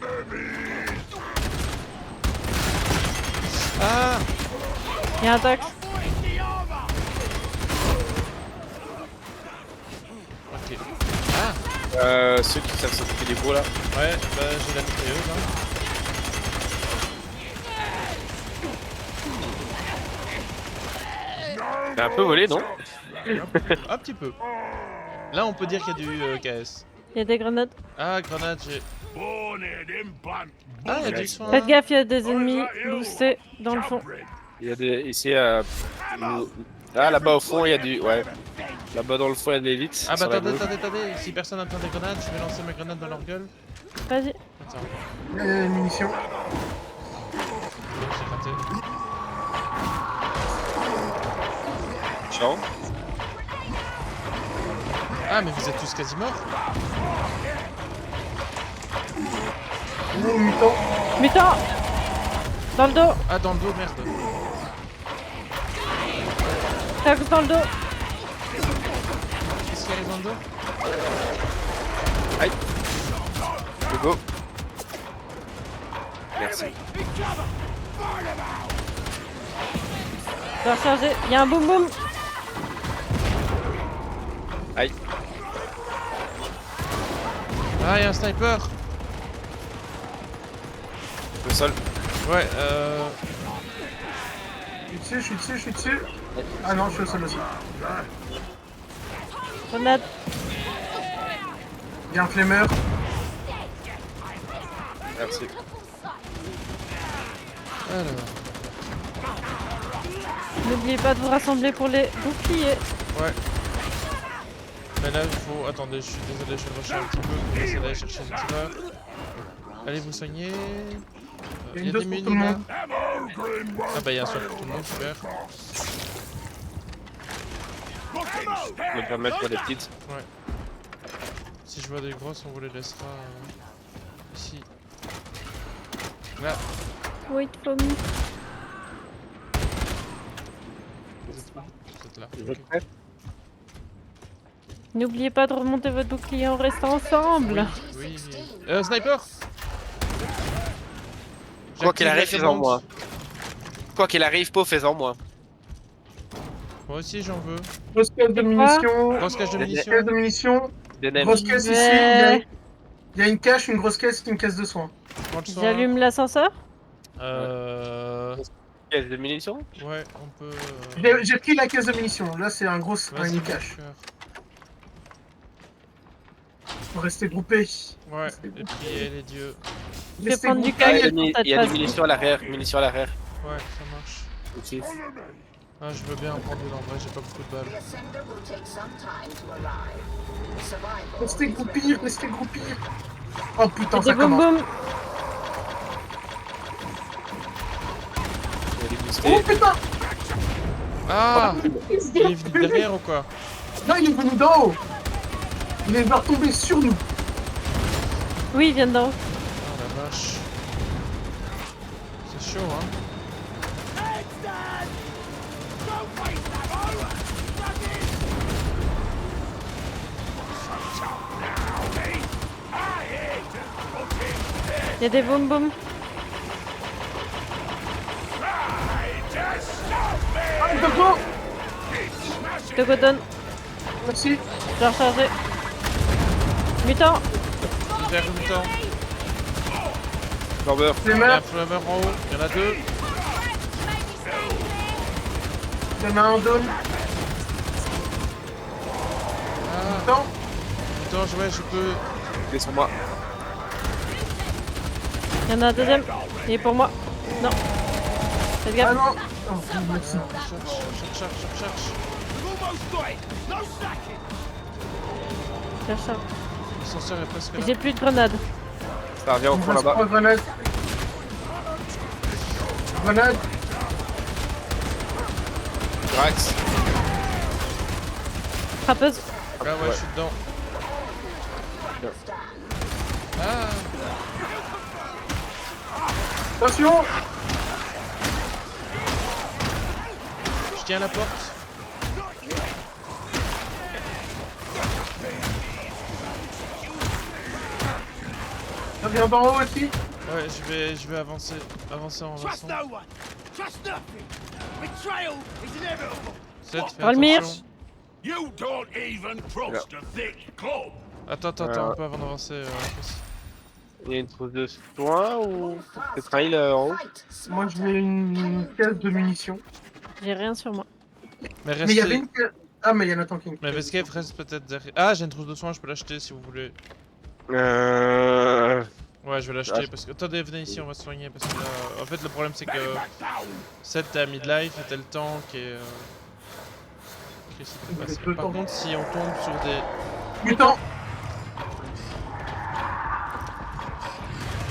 F: Enemy.
A: Ah,
D: Il y a un tax.
A: ok. Ah,
C: Ceux qui savent s'occuper des gros là.
A: ouais, bah j'ai la mitrailleuse. Hein.
C: T'as un peu volé, non?
A: Un petit peu. Là, on peut dire qu'il y a du KS.
D: Il y a des grenades.
A: Ah, grenade, j'ai.
F: Bonehead implant.
A: Ah, il y a du soin.
D: Faites gaffe, il y a des ennemis boostés dans le fond.
C: Il y a des. Ici, ah, là-bas au fond, il y a du. Ouais. Là-bas dans le fond, il y a de l'élite.
A: Ah, bah
C: sur la
A: attendez,
C: gauche.
A: attendez. Si personne n'entend des grenades, je vais lancer mes grenades dans leur gueule.
D: Vas-y.
A: Attends,
B: Il y a des munitions.
A: j'ai raté.
C: Ciao.
A: Ah, mais vous êtes tous quasi morts.
B: Oh, mutant.
D: Mutant. Dans le dos.
A: Ah, dans le dos, merde.
D: Tax dans le dos.
A: Qu'est-ce qui arrive dans le dos?
C: Aïe. Go. Merci.
D: Je dois recharger. Il y a un boum boum.
C: Aïe.
A: Ah, il y a un sniper.
C: Le sol.
A: Ouais,
B: Je suis dessus. Ah non, je suis au sol aussi.
D: Grenade.
B: Il y a un flammeur.
C: Merci.
A: alors.
D: N'oubliez pas de vous rassembler pour les boucliers.
A: Ouais. Mais là, il faut. Attendez, je suis désolé, je vais rusher un petit peu. On va essayer d'aller chercher le tireur. Allez vous soigner.
B: Il y a
A: Il y
B: une
A: a
B: dose
A: des
B: pour tout le
A: munis là.
B: monde.
A: Ah, bah, il y a un soin pour tout le monde, super.
C: Je vais me permettre pour des petites.
A: Ouais. Si je vois des grosses, on vous les laissera ici. Là.
D: Wait for me.
A: Vous êtes où? Vous êtes là.
C: Vous
A: Ok.
C: êtes prêts?
D: N'oubliez pas de remonter votre bouclier en restant ensemble.
A: Oui. Sniper!
C: Quoi qu'il
A: J'active la
C: arrive, fais-en
A: commande.
C: moi. Quoi qu'il arrive, pas fais-en moi.
A: Moi aussi, j'en veux.
B: Grosse caisse de munitions.
A: Grosse cache de munitions.
B: Caisse de munitions.
C: Des naines.
B: Grosse caisse ici.
D: Ouais.
B: Il y a une cache, une grosse caisse, une caisse de soins.
A: Prends le soin.
D: J'allume l'ascenseur.
C: Caisse de munitions.
A: Ouais, on peut.
B: J'ai pris la caisse de munitions. Là, c'est un gros
A: Vas-y,
B: une cache.
A: d'accord.
B: Faut rester groupé.
A: Ouais, et prier les dieux.
D: Je vais
B: Restez
D: prendre du
B: groupés.
C: Ah,
D: cac
C: il
D: pour cette
C: y a des
D: phase.
C: munitions à l'arrière, munitions à l'arrière.
A: Ouais, ça marche.
C: Ok.
A: Ah, je veux bien en prendre une en vrai, j'ai pas beaucoup de
I: The
A: balles.
I: ascender will take some time to arrive. Survival.
B: Restez groupir, restez groupir. Oh putain,
D: Il y a
B: ça
D: des boum
B: commence.
D: boum.
C: Je vais les
B: Oh
C: booster.
B: putain.
A: Ah! Il est venu derrière ou quoi?
B: Non, il est venu d'en haut. Il est retombé sur nous.
D: Oui, il vient d'en haut.
A: Oh la vache. C'est chaud, hein?
F: Heads down! Don't waste ammo! Plug in!
D: Il y a des boum boum.
B: Ah, Dogo.
D: Togo donne.
B: Merci.
D: Je dois recharger. Mutant.
A: Derrière le mutant.
C: Flamber.
B: Les
A: Il y a un
B: meurtres.
A: flammer en haut, il y en a deux.
B: Il y en a un down.
A: Ah,
B: Attends.
A: attends, ouais, je peux.
C: Il est sur moi.
D: Il y en a un deuxième. Il est pour moi. Non. Faites
B: Ah
D: gaffe.
B: non. Oh, merci.
A: Je cherche.
F: We've almost got it! No slacking!
D: Je recharge.
A: L'ascenseur est presque là.
D: J'ai plus de grenades.
C: Ça revient au
B: Il
C: fond
B: reste
C: là-bas.
B: 3 grenades. Grenade.
C: Drax.
D: Frappeuse.
A: Ah ouais, je suis dedans. Ah!
B: Attention.
A: Je tiens la porte.
B: Ça vient d'en haut aussi.
A: Ouais, je vais avancer en
F: Trust
A: avançant.
F: no one! Trust nothing! Betrayal is inevitable!
A: Seth, fais
D: Relmire.
A: attention.
F: You don't even trust a thick club!
A: Attends un peu avant d'avancer. Chris.
C: Il y a une trousse de soins ou peut-être un heal en haut.
B: Moi, je mets une caisse de munitions.
D: J'ai rien sur moi.
A: Mais
B: Mais il y avait
A: restez.
B: une caisse. Ah, mais il y en a tant qu'une.
A: Mais Vescape reste peut-être derrière. Ah, j'ai une trousse de soins, je peux l'acheter si vous voulez. Ouais, je vais l'acheter parce que. Attendez, venez ici, on va se soigner parce que là. En fait, le problème c'est que. Seth t'es à midlife et t'as le tank et. Chris, il peut passer. Par contre, si on tombe sur des.
B: Mutant.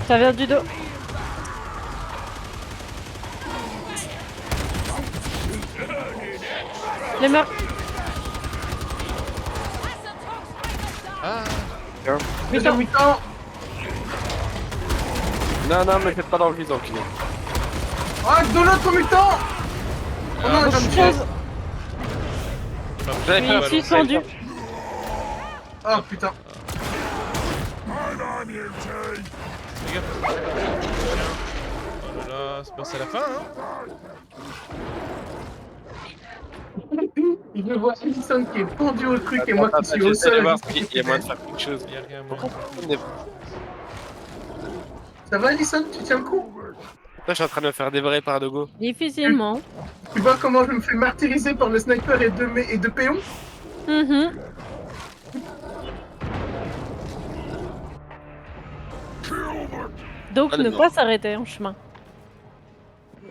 D: Ça vient du dos. Les meurtres.
A: Ah!
B: Mutant. Mutant.
C: Non, mais faites pas dans le vide, enculé.
B: Ah, de l'autre mutant. Oh non, il va me tuer.
C: J'avais fait un
D: Je suis suspendu.
B: Ah putain.
A: Fais gaffe. Oh là là, c'est la fin, hein?
B: Je vois Alison qui est pendu au truc et moi qui suis au
C: J'essaie de
B: sol.
C: voir s'il y a moyen de faire quelque chose.
A: Y'a rien,
C: Pourquoi
A: moi.
B: Ça va Alison, tu tiens le coup?
C: Je suis en train de me faire dévorer par Dogo.
D: Difficilement.
B: Tu vois comment je me fais martyriser par le sniper et deux péons?
D: Mhm. Donc
C: Allez,
D: ne
C: non.
D: pas s'arrêter en chemin.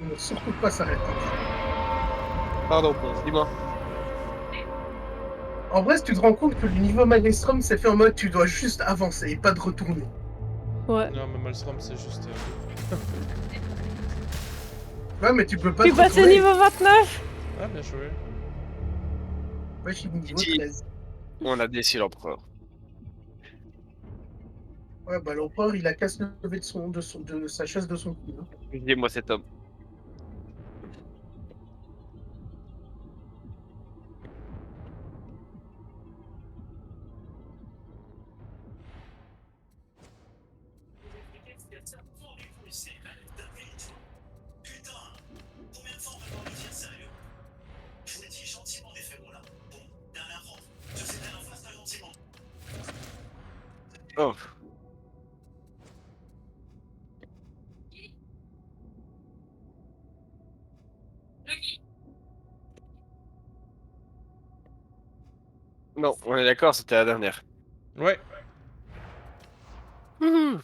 B: Ne surtout pas s'arrêter.
C: Pardon, dis-moi.
B: En vrai, si tu te rends compte que le niveau Maelstrom c'est fait en mode tu dois juste avancer et pas de retourner.
D: Ouais.
A: Non, mais Maelstrom, c'est juste.
B: Ouais, mais tu peux pas
D: Tu
B: te
D: passes au
B: retourner.
D: niveau 29.
A: Ah, bien joué.
B: Ouais, je suis niveau
C: Titi.
B: 13.
C: On a déçu l'empereur.
B: Ouais, bah l'empereur il a qu'à se lever de sa chaise de son cou. Hein.
C: Dis-moi cet homme. Oh. Non, on est d'accord, c'était la dernière.
A: Ouais.
C: Hum.